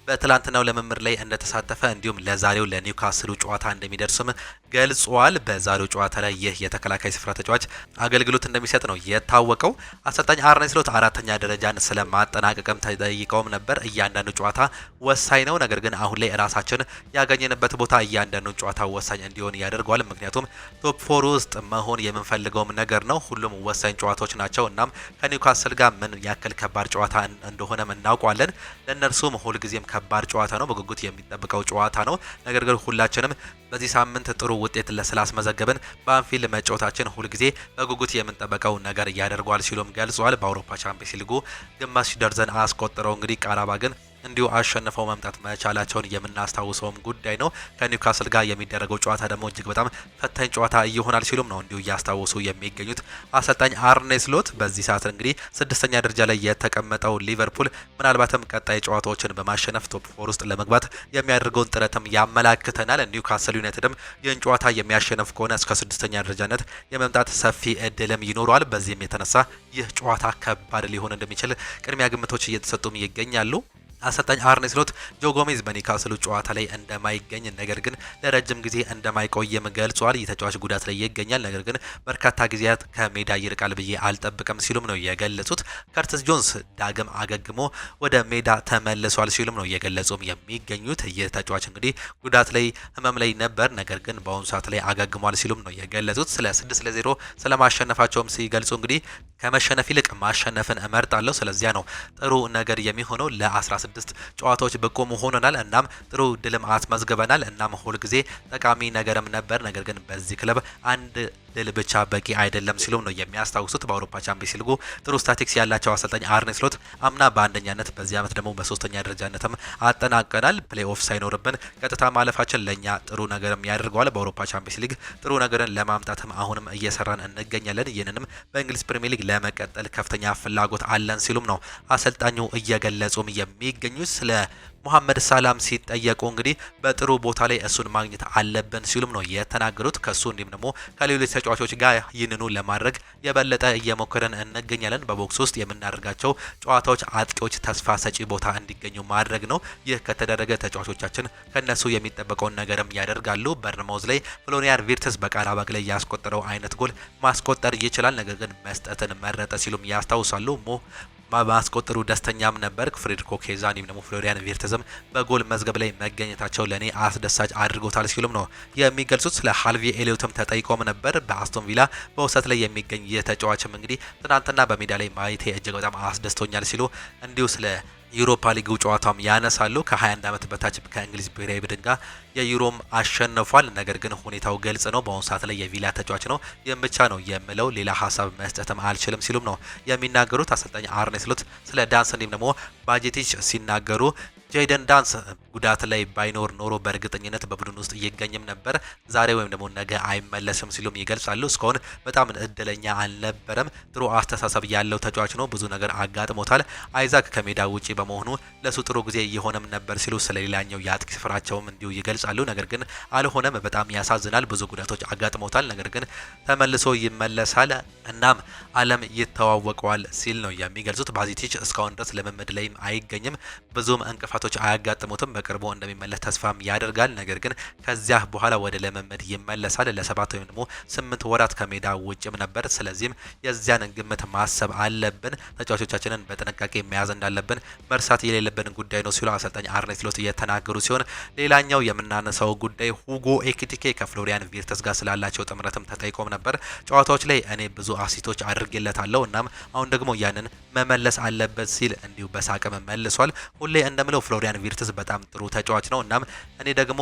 በትላንትናው ልምምድ ላይ እንደተሳተፈ እንዲሁም ለዛሬው ለኒውካስሉ ጨዋታ እንደሚደርስም ገልጿል። በዛሬው ጨዋታ ላይ ይህ የተከላካይ ስፍራ ተጫዋች አገልግሎት እንደሚሰጥ ነው የታወቀው። አሰልጣኝ አርኔ ስሎት አራተኛ ደረጃን ስለማጠናቀቅም ተጠይቀውም ነበር። እያንዳንዱ ጨዋታ ወሳኝ ነው፣ ነገር ግን አሁን ላይ ራሳችን ያገኘንበት ቦታ እያንዳንዱ ጨዋታ ወሳኝ እንዲሆን ያደርገዋል። ምክንያቱም ቶፕ ፎር ውስጥ መሆን የምንፈልገውም ነገር ነው። ሁሉም ወሳኝ ጨዋታዎች ናቸው። እናም ከኒውካስል ጋር ምን ያክል ከባድ ጨዋታ እንደሆነም እናውቀዋለን። ለእነርሱም ሁልጊዜም ከባድ ጨዋታ ነው፣ በጉጉት የሚጠብቀው ጨዋታ ነው። ነገር ግን ሁላችንም በዚህ ሳምንት ጥሩ ውጤት ስላስመዘገብን በአንፊልድ መጫወታችን ሁልጊዜ በጉጉት የምንጠበቀው ነገር ያደርገዋል ሲሉም ገልጿል። በአውሮፓ ቻምፒየንስ ሊጉ ግማሽ ደርዘን አስቆጥረው እንግዲህ ቃራባግን እንዲሁ አሸንፈው መምጣት መቻላቸውን የምናስታውሰውም ጉዳይ ነው። ከኒውካስል ጋር የሚደረገው ጨዋታ ደግሞ እጅግ በጣም ፈታኝ ጨዋታ ይሆናል ሲሉም ነው እንዲሁ እያስታወሱ የሚገኙት አሰልጣኝ አርኔ ስሎት። በዚህ ሰዓት እንግዲህ 6ኛ ደረጃ ላይ የተቀመጠው ሊቨርፑል ምናልባትም ቀጣይ ጨዋታዎችን በማሸነፍ ቶፕ ፎር ውስጥ ለመግባት የሚያደርገውን ጥረትም ያመላክተናል። ኒውካስል ዩናይትድም ይህን ጨዋታ የሚያሸንፍ ከሆነ እስከ 6ኛ ደረጃነት የመምጣት ሰፊ እድልም ይኖረዋል። በዚህም የተነሳ ይህ ጨዋታ ከባድ ሊሆን እንደሚችል ቅድሚያ ግምቶች እየተሰጡም ይገኛሉ። አሰልጣኝ አርኔ ስሎት ጆ ጎሜዝ በኒውካስሉ ጨዋታ ላይ እንደማይገኝ ነገር ግን ለረጅም ጊዜ እንደማይቆይም ገልጿል። የተጫዋች ጉዳት ላይ ይገኛል፣ ነገር ግን በርካታ ጊዜያት ከሜዳ ይርቃል ብዬ አልጠብቅም ሲሉም ነው የገለጹት። ከርቲስ ጆንስ ዳግም አገግሞ ወደ ሜዳ ተመልሷል ሲሉም ነው የገለጹም የሚገኙት። ይህ ተጫዋች እንግዲህ ጉዳት ላይ ህመም ላይ ነበር፣ ነገር ግን በአሁኑ ሰዓት ላይ አገግሟል ሲሉም ነው የገለጹት። ስለ 6-0 ስለማሸነፋቸውም ሲገልጹ እንግዲህ ከመሸነፍ ይልቅ ማሸነፍን እመርጣለሁ፣ ስለዚያ ነው ጥሩ ነገር የሚሆነው ለ16 ጨዋታዎች ብቁ ሆነናል። እናም ጥሩ ድልም አስመዝግበናል። እናም ሁል ጊዜ ጠቃሚ ነገርም ነበር፣ ነገር ግን በዚህ ክለብ አንድ ድል ብቻ በቂ አይደለም ሲሉም ነው የሚያስታውሱት። በአውሮፓ ቻምፒየንስ ሊጉ ጥሩ ስታቲክስ ያላቸው አሰልጣኝ አርኔ ስሎት አምና በአንደኛነት በዚህ ዓመት ደግሞ በ3ኛ ደረጃነትም አጠናቀናል። ፕሌይ ኦፍ ሳይኖርብን ቀጥታ ማለፋችን ለእኛ ጥሩ ነገርም ያደርገዋል። በአውሮፓ ቻምፒየንስ ሊግ ጥሩ ነገርን ለማምጣትም አሁንም እየሰራን እንገኛለን። ይህንንም በእንግሊዝ ፕሪሚየር ሊግ ለመቀጠል ከፍተኛ ፍላጎት አለን ሲሉም ነው አሰልጣኙ እየገለጹም የሚገኙት። ስለ ሙሐመድ ሳላም ሲጠየቁ እንግዲህ በጥሩ ቦታ ላይ እሱን ማግኘት አለብን ሲሉም ነው የተናገሩት። ከሱ እንዲሁም ደግሞ ከሌሎች ተጫዋቾች ጋር ይህንኑ ለማድረግ የበለጠ እየሞከረን እንገኛለን። በቦክስ ውስጥ የምናደርጋቸው ጨዋታዎች አጥቂዎች ተስፋ ሰጪ ቦታ እንዲገኙ ማድረግ ነው። ይህ ከተደረገ ተጫዋቾቻችን ከነሱ የሚጠበቀውን ነገርም ያደርጋሉ። በርንማውዝ ላይ ፍሎሪያን ቪርትስ በቃራባግ ላይ ያስቆጠረው አይነት ጎል ማስቆጠር ይችላል፣ ነገር ግን መስጠትን መረጠ ሲሉም ያስታውሳሉ። ማስቆጠሩ ደስተኛም ነበር። ፍሬድሪኮ ኬዛ እንዲሁም ደግሞ ፍሎሪያን ቪርትዝም በጎል መዝገብ ላይ መገኘታቸው ለኔ አስደሳች አድርጎታል ሲሉም ነው የሚገልጹት። ስለ ሃርቪ ኤሊዮትም ተጠይቆም ነበር። በአስቶን ቪላ በውሰት ላይ የሚገኝ የተጫዋችም እንግዲህ ትናንትና በሜዳ ላይ ማየቴ እጅግ በጣም አስደስቶኛል ሲሉ እንዲሁ ስለ ዩሮፓ ሊግ ጨዋታም ያነሳሉ። ከ21 ዓመት በታች ከእንግሊዝ ብሔራዊ ቡድን ጋር የዩሮም አሸንፏል። ነገር ግን ሁኔታው ግልጽ ነው። በአሁኑ ሰዓት ላይ የቪላ ተጫዋች ነው። ይህም ብቻ ነው የምለው፣ ሌላ ሀሳብ መስጠትም አልችልም ሲሉም ነው የሚናገሩት አሰልጣኝ አርኔ ስሎት። ስለ ዳንስ እንዲሁም ደግሞ ባጄቲች ሲናገሩ ጄደን ዳንስ ጉዳት ላይ ባይኖር ኖሮ በእርግጠኝነት በቡድን ውስጥ ይገኝም ነበር። ዛሬ ወይም ደግሞ ነገ አይመለስም ሲሉም ይገልጻሉ። እስካሁን በጣም እድለኛ አልነበረም። ጥሩ አስተሳሰብ ያለው ተጫዋች ነው። ብዙ ነገር አጋጥሞታል። አይዛክ ከሜዳ ውጪ በመሆኑ ለሱ ጥሩ ጊዜ እየሆነም ነበር ሲሉ ስለሌላኛው የአጥቂ ስፍራቸውም እንዲሁ ይገልጻሉ። ነገር ግን አልሆነም። በጣም ያሳዝናል። ብዙ ጉዳቶች አጋጥሞታል። ነገር ግን ተመልሶ ይመለሳል። እናም አለም ይተዋወቀዋል ሲል ነው የሚገልጹት። ባዚቲች እስካሁን ድረስ ልምምድ ላይም አይገኝም። ብዙም እንቅፋቶች አያጋጥሙትም። በቅርቡ እንደሚመለስ ተስፋም ያደርጋል። ነገር ግን ከዚያ በኋላ ወደ ልምምድ ይመለሳል። ለ7 ወይም ደግሞ 8 ወራት ከሜዳ ውጭም ነበር። ስለዚህም የዚያን ግምት ማሰብ አለብን። ተጫዋቾቻችንን በጥንቃቄ መያዝ እንዳለብን መርሳት የሌለብን ጉዳይ ነው ሲሉ አሰልጣኝ አርኔ ስሎት እየተናገሩ ሲሆን ሌላኛው የምናነሳው ጉዳይ ሁጎ ኤኪቲኬ ከፍሎሪያን ቪርተስ ጋር ስላላቸው ጥምረትም ተጠይቆም ነበር። ጨዋታዎች ላይ እኔ ብዙ አሲቶች አድርጌለታለሁ እናም አሁን ደግሞ ያንን መመለስ አለበት ሲል እንዲሁ በሳቅም መልሷል። ሁሌ እንደምለው ፍሎሪያን ቪርትስ በጣም ጥሩ ተጫዋች ነው። እናም እኔ ደግሞ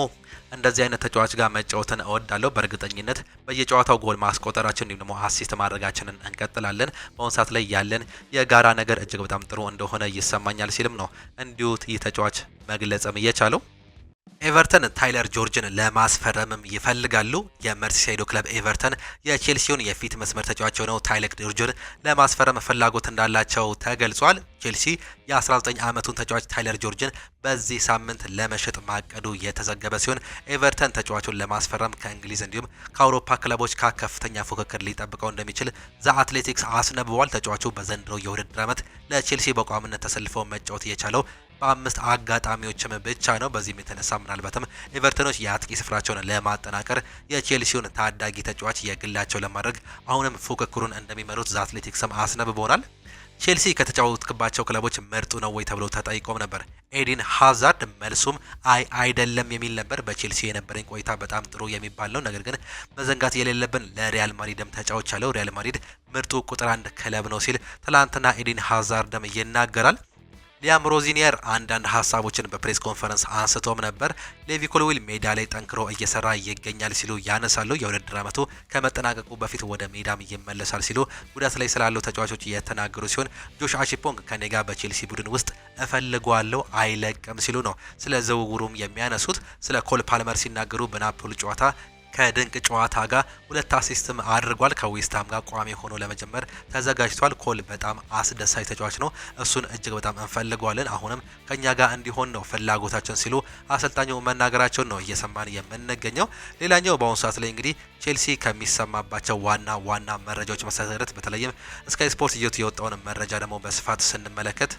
እንደዚህ አይነት ተጫዋች ጋር መጫወትን እወዳለሁ። በእርግጠኝነት በየጨዋታው ጎል ማስቆጠራችን እንዲሁም ደግሞ አሲስት ማድረጋችንን እንቀጥላለን። በአሁኑ ሰዓት ላይ ያለን የጋራ ነገር እጅግ በጣም ጥሩ እንደሆነ ይሰማኛል ሲልም ነው እንዲሁ ይህ ተጫዋች መግለጽም እየቻለው። ኤቨርተን ታይለር ጆርጅን ለማስፈረምም ይፈልጋሉ። የመርሲሳይዶ ክለብ ኤቨርተን የቼልሲውን የፊት መስመር ተጫዋች የሆነው ታይለር ጆርጅን ለማስፈረም ፍላጎት እንዳላቸው ተገልጿል። ቼልሲ የ19 ዓመቱን ተጫዋች ታይለር ጆርጅን በዚህ ሳምንት ለመሸጥ ማቀዱ የተዘገበ ሲሆን ኤቨርተን ተጫዋቹን ለማስፈረም ከእንግሊዝ እንዲሁም ከአውሮፓ ክለቦች ከፍተኛ ፉክክር ሊጠብቀው እንደሚችል ዘ አትሌቲክስ አስነብቧል። ተጫዋቹ በዘንድሮ የውድድር ዓመት ለቼልሲ በቋምነት ተሰልፈው መጫወት የቻለው በ5 አጋጣሚዎችም ብቻ ነው። በዚህም የተነሳ ምናልባትም ኤቨርተኖች የአጥቂ ስፍራቸውን ለማጠናከር የቼልሲውን ታዳጊ ተጫዋች የግላቸው ለማድረግ አሁንም ፉክክሩን እንደሚመሩት ዘ አትሌቲክስም አስነብቦናል። ቼልሲ ከተጫወትክባቸው ክለቦች ምርጡ ነው ወይ ተብሎ ተጠይቆም ነበር። ኤዲን ሃዛርድ መልሱም አይደለም የሚል ነበር። በቼልሲ የነበረኝ ቆይታ በጣም ጥሩ የሚባል ነው። ነገር ግን መዘንጋት የሌለብን ለሪያል ማድሪድም ተጫዋች አለው። ሪያል ማድሪድ ምርጡ ቁጥር 1 ክለብ ነው ሲል ትላንትና ኤዲን ሃዛርድም ይናገራል። ሊያም ሮዚኒየር አንዳንድ ሀሳቦችን በፕሬስ ኮንፈረንስ አንስቶም ነበር። ሌቪ ኮልዊል ሜዳ ላይ ጠንክሮ እየሰራ ይገኛል ሲሉ ያነሳሉ። የውድድር ዓመቱ ከመጠናቀቁ በፊት ወደ ሜዳም ይመለሳል ሲሉ ጉዳት ላይ ስላሉ ተጫዋቾች የተናገሩ ሲሆን ጆሽ አቺፖንግ ከኔ ጋር በቼልሲ ቡድን ውስጥ እፈልገዋለሁ አይለቅም ሲሉ ነው ስለ ዝውውሩም የሚያነሱት። ስለ ኮል ፓልመር ሲናገሩ በናፖሊ ጨዋታ ከድንቅ ጨዋታ ጋር 2 አሲስትም አድርጓል። ከዌስትሃም ጋር ቋሚ ሆኖ ለመጀመር ተዘጋጅቷል። ኮል በጣም አስደሳች ተጫዋች ነው። እሱን እጅግ በጣም እንፈልገዋለን። አሁንም ከኛ ጋር እንዲሆን ነው ፍላጎታችን ሲሉ አሰልጣኙ መናገራቸውን ነው እየሰማን የምንገኘው። ሌላኛው በአሁኑ ሰዓት ላይ እንግዲህ ቼልሲ ከሚሰማባቸው ዋና መረጃዎች መሰረት በተለይም ስካይ ስፖርት ይዞት የወጣውን መረጃ ደግሞ በስፋት ስንመለከት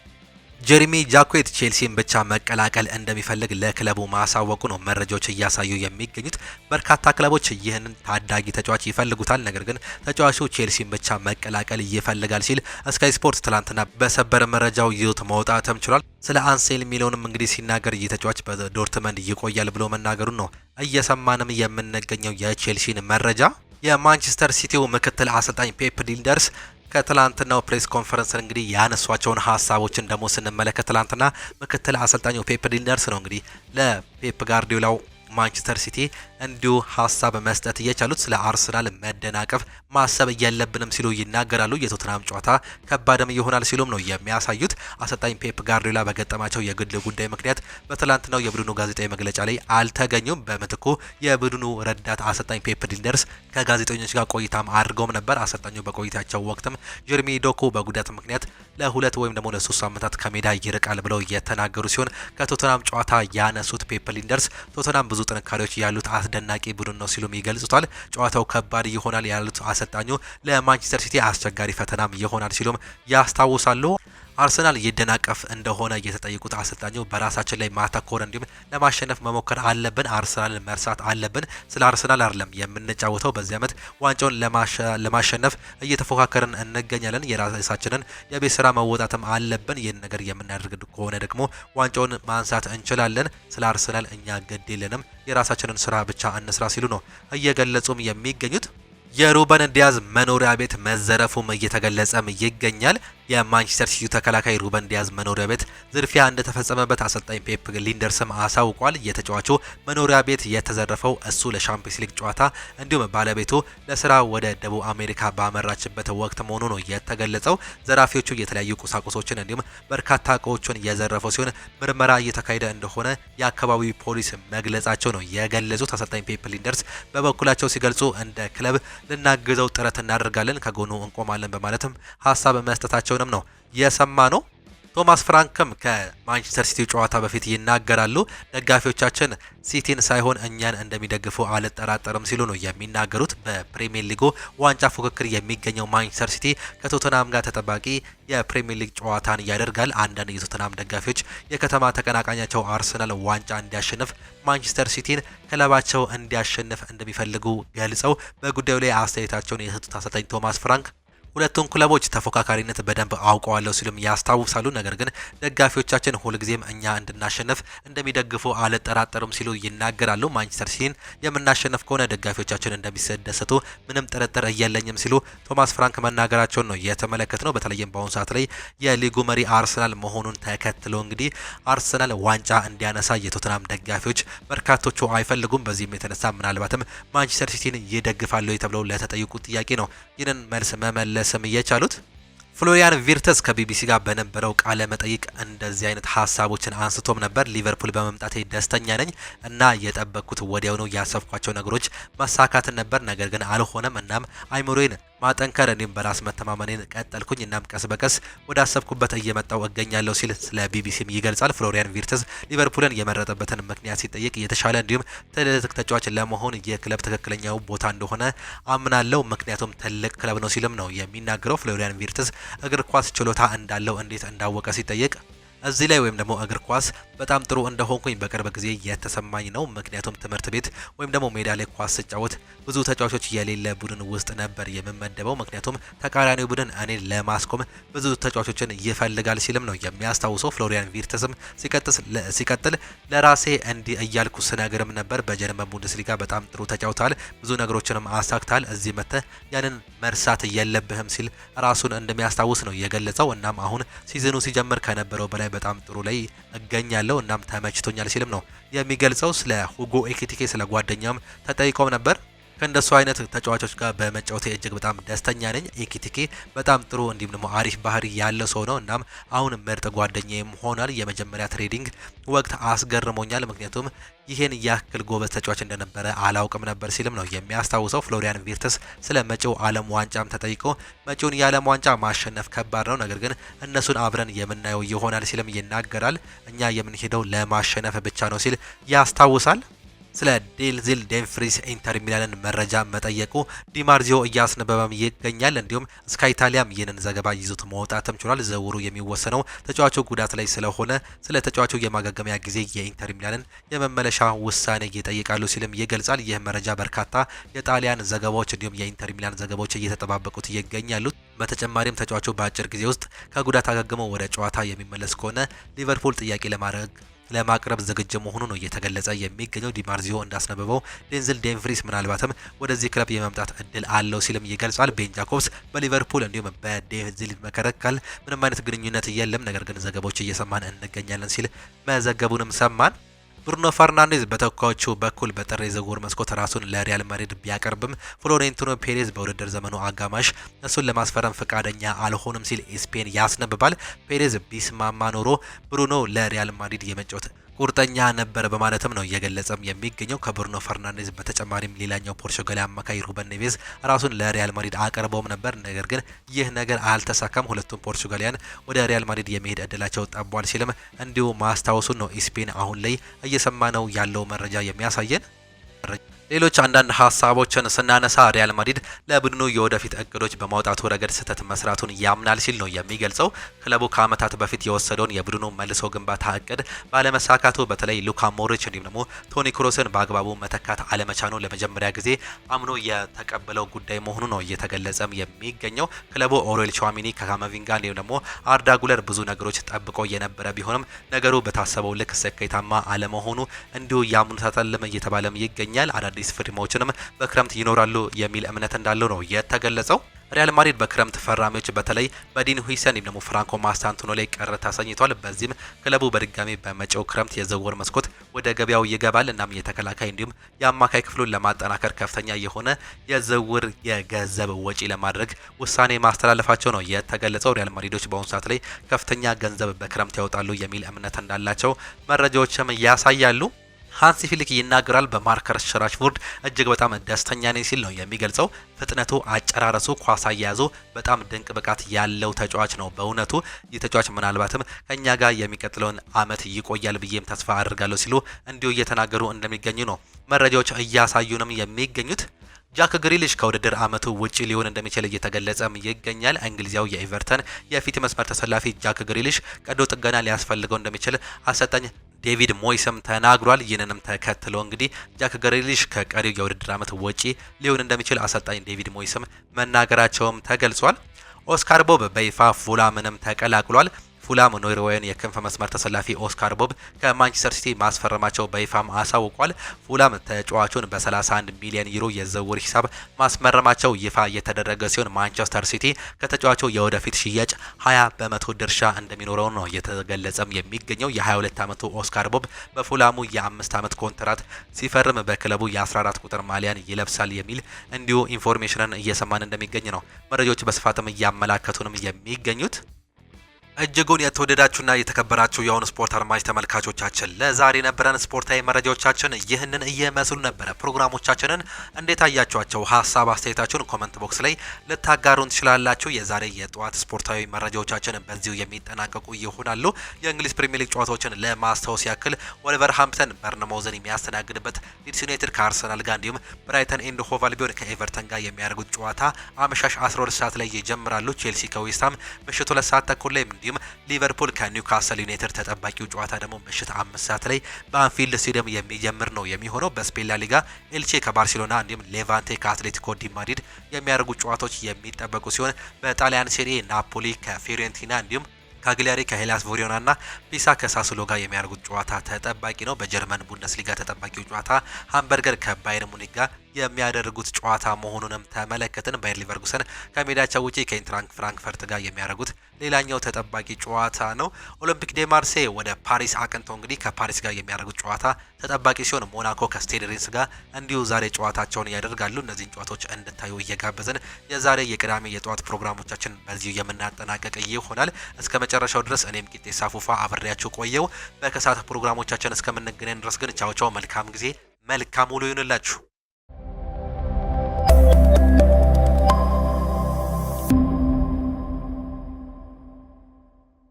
ጀሪሚ ጃኩዌት ቼልሲን ብቻ መቀላቀል እንደሚፈልግ ለክለቡ ማሳወቁ ነው መረጃዎች እያሳዩ የሚገኙት። በርካታ ክለቦች ይህንን ታዳጊ ተጫዋች ይፈልጉታል። ነገር ግን ተጫዋቹ ቼልሲን ብቻ መቀላቀል ይፈልጋል ሲል ስካይ ስፖርት ትላንትና በሰበር መረጃው ይዞት መውጣትም ችሏል። ስለ አንሴል ሚሊዮንም እንግዲህ ሲናገር ይህ ተጫዋች በዶርትመንድ ይቆያል ብሎ መናገሩን ነው እየሰማንም የምንገኘው። የቼልሲን መረጃ የማንቸስተር ሲቲው ምክትል አሰልጣኝ ፔፕ ሊንደርስ ከትላንትናው ፕሬስ ኮንፈረንስ እንግዲህ ያነሷቸውን ሀሳቦችን ደግሞ ስንመለከት ትላንትና ምክትል አሰልጣኙ ፔፕ ሊንደርስ ነው እንግዲህ ለፔፕ ጋርዲዮላው ማንቸስተር ሲቲ እንዲሁ ሀሳብ መስጠት እየቻሉት ስለ አርሰናል መደናቀፍ ማሰብ የለብንም ሲሉ ይናገራሉ። የቶተንሃም ጨዋታ ከባድም ይሆናል ሲሉም ነው የሚያሳዩት። አሰልጣኝ ፔፕ ጋርዲዮላ በገጠማቸው የግል ጉዳይ ምክንያት በትላንትናው የቡድኑ ጋዜጣዊ መግለጫ ላይ አልተገኙም። በምትኩ የቡድኑ ረዳት አሰልጣኝ ፔፕ ሊንደርስ ከጋዜጠኞች ጋር ቆይታም አድርገውም ነበር። አሰልጣኙ በቆይታቸው ወቅትም ጀርሚ ዶኩ በጉዳት ምክንያት ለ2 ወይም ደግሞ ለ3 ሳምንታት ከሜዳ ይርቃል ብለው የተናገሩ ሲሆን ከቶተንሃም ጨዋታ ያነሱት ፔፕ ሊንደርስ ቶተንሃም ብዙ ጥንካሬዎች ያሉት አስደናቂ ቡድን ነው ሲሉም ይገልጹታል። ጨዋታው ከባድ ይሆናል ያሉት አሰልጣኙ ለማንቸስተር ሲቲ አስቸጋሪ ፈተናም ይሆናል ሲሉም ያስታውሳሉ። አርሰናል ይደናቀፍ እንደሆነ የተጠየቁት አሰልጣኙ በራሳችን ላይ ማተኮር እንዲሁም ለማሸነፍ መሞከር አለብን። አርሰናልን መርሳት አለብን። ስለ አርሰናል አይደለም የምንጫወተው። በዚህ ዓመት ዋንጫውን ለማሸነፍ እየተፎካከርን እንገኛለን። የራሳችንን የቤት ስራ መወጣትም አለብን። ይህን ነገር የምናደርግ ከሆነ ደግሞ ዋንጫውን ማንሳት እንችላለን። ስለ አርሰናል እኛ ግድ የለንም። የራሳችንን ስራ ብቻ እንስራ ሲሉ ነው እየገለጹም የሚገኙት። የሩበን ዲያዝ መኖሪያ ቤት መዘረፉም እየተገለጸም ይገኛል። የማንቸስተር ሲቲ ተከላካይ ሩበን ዲያዝ መኖሪያ ቤት ዝርፊያ እንደተፈጸመበት አሰልጣኝ ፔፕ ሊንደርስም አሳውቋል። የተጫዋቹ መኖሪያ ቤት የተዘረፈው እሱ ለሻምፒዮንስ ሊግ ጨዋታ እንዲሁም ባለቤቱ ለስራ ወደ ደቡብ አሜሪካ ባመራችበት ወቅት መሆኑ ነው የተገለጸው። ዘራፊዎቹ የተለያዩ ቁሳቁሶችን እንዲሁም በርካታ እቃዎችን የዘረፈው ሲሆን ምርመራ እየተካሄደ እንደሆነ የአካባቢው ፖሊስ መግለጻቸው ነው የገለጹት። አሰልጣኝ ፔፕ ሊንደርስ በበኩላቸው ሲገልጹ እንደ ክለብ ልናግዘው ጥረት እናደርጋለን፣ ከጎኑ እንቆማለን በማለትም ሀሳብ መስጠታቸውንም ነው የሰማ ነው። ቶማስ ፍራንክም ከማንቸስተር ሲቲ ጨዋታ በፊት ይናገራሉ። ደጋፊዎቻችን ሲቲን ሳይሆን እኛን እንደሚደግፉ አልጠራጠርም ሲሉ ነው የሚናገሩት። በፕሪሚየር ሊጉ ዋንጫ ፉክክር የሚገኘው ማንቸስተር ሲቲ ከቶተናም ጋር ተጠባቂ የፕሪሚየር ሊግ ጨዋታን ያደርጋል። አንዳንድ የቶተናም ደጋፊዎች የከተማ ተቀናቃኛቸው አርሰናል ዋንጫ እንዲያሸንፍ ማንቸስተር ሲቲን ክለባቸው እንዲያሸንፍ እንደሚፈልጉ ገልጸው በጉዳዩ ላይ አስተያየታቸውን የሰጡት አሰልጣኝ ቶማስ ፍራንክ ሁለቱን ክለቦች ተፎካካሪነት በደንብ አውቀዋለሁ ሲሉም ያስታውሳሉ። ነገር ግን ደጋፊዎቻችን ሁልጊዜም እኛ እንድናሸንፍ እንደሚደግፉ አልጠራጠሩም ሲሉ ይናገራሉ። ማንቸስተር ሲቲን የምናሸንፍ ከሆነ ደጋፊዎቻችን እንደሚደሰቱ ምንም ጥርጥር የለኝም ሲሉ ቶማስ ፍራንክ መናገራቸውን ነው የተመለከት ነው። በተለይም በአሁኑ ሰዓት ላይ የሊጉ መሪ አርሰናል መሆኑን ተከትሎ እንግዲህ አርሰናል ዋንጫ እንዲያነሳ የቶተናም ደጋፊዎች በርካቶቹ አይፈልጉም። በዚህም የተነሳ ምናልባትም ማንቸስተር ሲቲን ይደግፋሉ ተብለው ለተጠየቁት ጥያቄ ነው ይህንን መልስ መመለስ ስም እየቻሉት። ፍሎሪያን ቪርተስ ከቢቢሲ ጋር በነበረው ቃለ መጠይቅ እንደዚህ አይነት ሀሳቦችን አንስቶም ነበር። ሊቨርፑል በመምጣቴ ደስተኛ ነኝ እና የጠበቅኩት ወዲያውኑ ያሰብኳቸው ነገሮች መሳካትን ነበር፣ ነገር ግን አልሆነም። እናም አይምሮዬን ማጠንከር እንዲሁም በራስ መተማመኔን ቀጠልኩኝ። እናም ቀስ በቀስ ወደ አሰብኩበት እየመጣው እገኛለሁ ሲል ስለ ቢቢሲም ይገልጻል። ፍሎሪያን ቪርተስ ሊቨርፑልን የመረጠበትን ምክንያት ሲጠይቅ የተሻለ እንዲሁም ትልቅ ተጫዋች ለመሆን የክለብ ትክክለኛው ቦታ እንደሆነ አምናለው፣ ምክንያቱም ትልቅ ክለብ ነው ሲልም ነው የሚናገረው። ፍሎሪያን ቪርተስ እግር ኳስ ችሎታ እንዳለው እንዴት እንዳወቀ ሲጠየቅ እዚህ ላይ ወይም ደግሞ እግር ኳስ በጣም ጥሩ እንደሆንኩኝ በቅርብ ጊዜ የተሰማኝ ነው። ምክንያቱም ትምህርት ቤት ወይም ደግሞ ሜዳ ላይ ኳስ ስጫወት ብዙ ተጫዋቾች የሌለ ቡድን ውስጥ ነበር የምመደበው። ምክንያቱም ተቃራኒው ቡድን እኔን ለማስቆም ብዙ ተጫዋቾችን ይፈልጋል ሲልም ነው የሚያስታውሰው። ፍሎሪያን ቪርተስም ሲቀጥል ለራሴ እንዲህ እያልኩ ስነግርም ነበር፣ በጀርመን ቡንደስሊጋ በጣም ጥሩ ተጫውታል፣ ብዙ ነገሮችንም አሳክታል፣ እዚህ መጥተህ ያንን መርሳት የለብህም ሲል ራሱን እንደሚያስታውስ ነው የገለጸው። እናም አሁን ሲዝኑ ሲጀምር ከነበረው በላይ በጣም ጥሩ ላይ እገኛለሁ እናም ተመችቶኛል ሲልም ነው የሚገልጸው። ስለ ሁጎ ኤኪቲኬ ስለ ጓደኛም ተጠይቆም ነበር። ከእንደሱ አይነት ተጫዋቾች ጋር በመጫወቴ እጅግ በጣም ደስተኛ ነኝ። ኤኪቲኬ በጣም ጥሩ እንዲሁም ደግሞ አሪፍ ባህሪ ያለው ሰው ነው። እናም አሁን ምርጥ ጓደኛዬም ሆኗል። የመጀመሪያ ትሬዲንግ ወቅት አስገርሞኛል፣ ምክንያቱም ይህን ያክል ጎበዝ ተጫዋች እንደነበረ አላውቅም ነበር ሲልም ነው የሚያስታውሰው። ፍሎሪያን ቪርተስ ስለ መጪው ዓለም ዋንጫም ተጠይቆ መጪውን የዓለም ዋንጫ ማሸነፍ ከባድ ነው፣ ነገር ግን እነሱን አብረን የምናየው ይሆናል ሲልም ይናገራል። እኛ የምንሄደው ለማሸነፍ ብቻ ነው ሲል ያስታውሳል። ስለ ዴንዚል ዴምፍሪስ ኢንተር ሚላንን መረጃ መጠየቁ ዲማርዚዮ እያስነበበም ይገኛል። እንዲሁም ስካይ ኢታሊያም ይህንን ዘገባ ይዞት መውጣትም ችሏል። ዝውውሩ የሚወሰነው ተጫዋቹ ጉዳት ላይ ስለሆነ ስለ ተጫዋቹ የማገገሚያ ጊዜ የኢንተር ሚላንን የመመለሻ ውሳኔ ይጠይቃሉ ሲልም ይገልጻል። ይህ መረጃ በርካታ የጣሊያን ዘገባዎች እንዲሁም የኢንተር ሚላን ዘገባዎች እየተጠባበቁት ይገኛሉ። በተጨማሪም ተጫዋቹ በአጭር ጊዜ ውስጥ ከጉዳት አገግሞ ወደ ጨዋታ የሚመለስ ከሆነ ሊቨርፑል ጥያቄ ለማቅረብ ዝግጁ መሆኑ ነው እየተገለጸ የሚገኘው። ዲማርዚዮ እንዳስነበበው ዴንዚል ዴምፍሪስ ምናልባትም ወደዚህ ክለብ የመምጣት እድል አለው ሲልም ይገልጻል። ቤን ጃኮብስ በሊቨርፑል እንዲሁም በዴንዚል መካከል ምንም አይነት ግንኙነት የለም፣ ነገር ግን ዘገባዎች እየሰማን እንገኛለን ሲል መዘገቡንም ሰማን። ብሩኖ ፈርናንዴዝ በተወካዮቹ በኩል በጥር የዝውውር መስኮት ራሱን ለሪያል ማድሪድ ቢያቀርብም ፍሎሬንቲኖ ፔሬዝ በውድድር ዘመኑ አጋማሽ እሱን ለማስፈረም ፈቃደኛ አልሆንም ሲል ኤስፔን ያስነብባል። ፔሬዝ ቢስማማ ኖሮ ብሩኖ ለሪያል ማድሪድ የመጫወት ቁርጠኛ ነበር በማለትም ነው እየገለጸም የሚገኘው። ከብሩኖ ፈርናንዴዝ በተጨማሪም ሌላኛው ፖርቹጋላዊ አማካይ ሩበን ኔቬዝ ራሱን ለሪያል ማድሪድ አቅርበውም ነበር፣ ነገር ግን ይህ ነገር አልተሳካም። ሁለቱም ፖርቹጋሊያን ወደ ሪያል ማድሪድ የመሄድ እድላቸው ጠቧል ሲልም እንዲሁ ማስታወሱን ነው ኢስፔን አሁን ላይ እየሰማ ነው ያለው መረጃ የሚያሳየን። ሌሎች አንዳንድ ሀሳቦችን ስናነሳ ሪያል ማድሪድ ለቡድኑ የወደፊት እቅዶች በማውጣቱ ረገድ ስህተት መስራቱን ያምናል ሲል ነው የሚገልጸው። ክለቡ ከዓመታት በፊት የወሰደውን የቡድኑ መልሶ ግንባታ እቅድ ባለመሳካቱ በተለይ ሉካ ሞድሪች እንዲሁም ደግሞ ቶኒ ክሮስን በአግባቡ መተካት አለመቻኑ ለመጀመሪያ ጊዜ አምኖ የተቀበለው ጉዳይ መሆኑ ነው እየተገለጸም የሚገኘው። ክለቡ ኦሬል ቹዋሚኒ ከካማቪንጋ እንዲሁም ደግሞ አርዳ ጉለር ብዙ ነገሮች ጠብቆ የነበረ ቢሆንም ነገሩ በታሰበው ልክ ስኬታማ አለመሆኑ እንዲሁ ያምኑታልም እየተባለም ይገኛል። አዳዲስ አዳዲስ ፊርማዎችንም በክረምት ይኖራሉ የሚል እምነት እንዳለው ነው የተገለጸው። ሪያል ማድሪድ በክረምት ፈራሚዎች በተለይ በዲን ሁይሰን ደግሞ ፍራንኮ ማስታንቱኖ ላይ ቅር ተሰኝቷል። በዚህም ክለቡ በድጋሚ በመጪው ክረምት የዝውውር መስኮት ወደ ገበያው ይገባል። እናም የተከላካይ እንዲሁም የአማካይ ክፍሉን ለማጠናከር ከፍተኛ የሆነ የዝውውር የገንዘብ ወጪ ለማድረግ ውሳኔ ማስተላለፋቸው ነው የተገለጸው። ሪያል ማድሪዶች በአሁኑ ሰዓት ላይ ከፍተኛ ገንዘብ በክረምት ያወጣሉ የሚል እምነት እንዳላቸው መረጃዎችም ያሳያሉ። ሃንሲ ፊሊክ ይናገራል። በማርከስ ራሽፎርድ እጅግ በጣም ደስተኛ ነኝ ሲል ነው የሚገልጸው። ፍጥነቱ፣ አጨራረሱ፣ ኳስ አያያዙ በጣም ድንቅ ብቃት ያለው ተጫዋች ነው። በእውነቱ ይህ ተጫዋች ምናልባትም ከኛ ጋር የሚቀጥለውን አመት ይቆያል ብዬም ተስፋ አድርጋለሁ ሲሉ እንዲሁ እየተናገሩ እንደሚገኙ ነው መረጃዎች እያሳዩንም የሚገኙት። ጃክ ግሪሊሽ ከውድድር አመቱ ውጪ ሊሆን እንደሚችል እየተገለጸም ይገኛል። እንግሊዛዊ የኤቨርተን የፊት መስመር ተሰላፊ ጃክ ግሪሊሽ ቀዶ ጥገና ሊያስፈልገው እንደሚችል አሰልጣኝ ዴቪድ ሞይስም ተናግሯል። ይህንንም ተከትሎ እንግዲህ ጃክ ግሪሊሽ ከቀሪው የውድድር አመት ውጪ ሊሆን እንደሚችል አሰልጣኝ ዴቪድ ሞይስም መናገራቸውም ተገልጿል። ኦስካር ቦብ በይፋ ፉላምንም ተቀላቅሏል። ፉላም ኖርዌይን የክንፍ መስመር ተሰላፊ ኦስካር ቦብ ከማንቸስተር ሲቲ ማስፈረማቸው በይፋም አሳውቋል። ፉላም ተጫዋቹን በ31 ሚሊዮን ዩሮ የዝውውር ሂሳብ ማስመረማቸው ይፋ የተደረገ ሲሆን ማንቸስተር ሲቲ ከተጫዋቹ የወደፊት ሽያጭ 20 በመቶ ድርሻ እንደሚኖረው ነው የተገለጸም የሚገኘው። የ22 ዓመቱ ኦስካር ቦብ በፉላሙ የ5 ዓመት ኮንትራት ሲፈርም በክለቡ የ14 ቁጥር ማሊያን ይለብሳል የሚል እንዲሁ ኢንፎርሜሽንን እየሰማን እንደሚገኝ ነው መረጃዎች በስፋትም እያመላከቱንም የሚገኙት። እጅጉን የተወደዳችሁና የተከበራችሁ የአሁኑ ስፖርት አድማጭ ተመልካቾቻችን ለዛሬ ነበረን ስፖርታዊ መረጃዎቻችን ይህንን እየመስሉ ነበረ። ፕሮግራሞቻችንን እንዴት አያችኋቸው? ሀሳብ አስተያየታችሁን ኮመንት ቦክስ ላይ ልታጋሩን ትችላላችሁ። የዛሬ የጠዋት ስፖርታዊ መረጃዎቻችን በዚሁ የሚጠናቀቁ ይሆናሉ። የእንግሊዝ ፕሪሚየር ሊግ ጨዋታዎችን ለማስታወስ ያክል ወልቨርሃምፕተን በርንማውዝን የሚያስተናግድበት፣ ሊድስ ዩናይትድ ከአርሰናል ጋር እንዲሁም ብራይተን ኤንድ ሆቭ አልቢዮን ከኤቨርተን ጋር የሚያደርጉት ጨዋታ አመሻሽ 12 ሰዓት ላይ ይጀምራሉ። ቼልሲ ከዌስትሃም ምሽት 2 ሰዓት ተኩል ላይ እንዲሁም ሊቨርፑል ከኒውካስል ዩናይትድ ተጠባቂው ጨዋታ ደግሞ ምሽት 5 ሰዓት ላይ በአንፊልድ ስቴዲየም የሚጀምር ነው የሚሆነው። በስፔን ላ ሊጋ ኤልቼ ከባርሴሎና እንዲሁም ሌቫንቴ ከአትሌቲኮ ዲ ማድሪድ የሚያደርጉ ጨዋታዎች የሚጠበቁ ሲሆን በጣሊያን ሴሪ ናፖሊ ከፊዮሬንቲና እንዲሁም ካግሊያሪ ከሄላስ ቬሮና እና ፒሳ ከሳሱሎ ጋር የሚያደርጉት ጨዋታ ተጠባቂ ነው። በጀርመን ቡንደስሊጋ ተጠባቂው ጨዋታ ሃምበርገር ከባየር ሙኒክ ጋር የሚያደርጉት ጨዋታ መሆኑንም ተመለከትን። ባየር ሊቨርኩሰን ከሜዳቸው ውጪ ከኢንትራንክ ፍራንክፈርት ጋር የሚያደርጉት ሌላኛው ተጠባቂ ጨዋታ ነው። ኦሎምፒክ ዴ ማርሴ ወደ ፓሪስ አቅንተው እንግዲህ ከፓሪስ ጋር የሚያደርጉት ጨዋታ ተጠባቂ ሲሆን ሞናኮ ከስቴድ ሬንስ ጋር እንዲሁ ዛሬ ጨዋታቸውን ያደርጋሉ። እነዚህን ጨዋታዎች እንድታዩ እየጋበዝን የዛሬ የቅዳሜ የጠዋት ፕሮግራሞቻችን በዚሁ የምናጠናቀቅ ይሆናል። እስከ መጨረሻው ድረስ እኔም ቂጤ ሳፉፋ አብሬያችሁ ቆየው። በከሳት ፕሮግራሞቻችን እስከምንገናኝ ድረስ ግን ቻው ቻው፣ መልካም ጊዜ፣ መልካም ውሎ ይሁንላችሁ።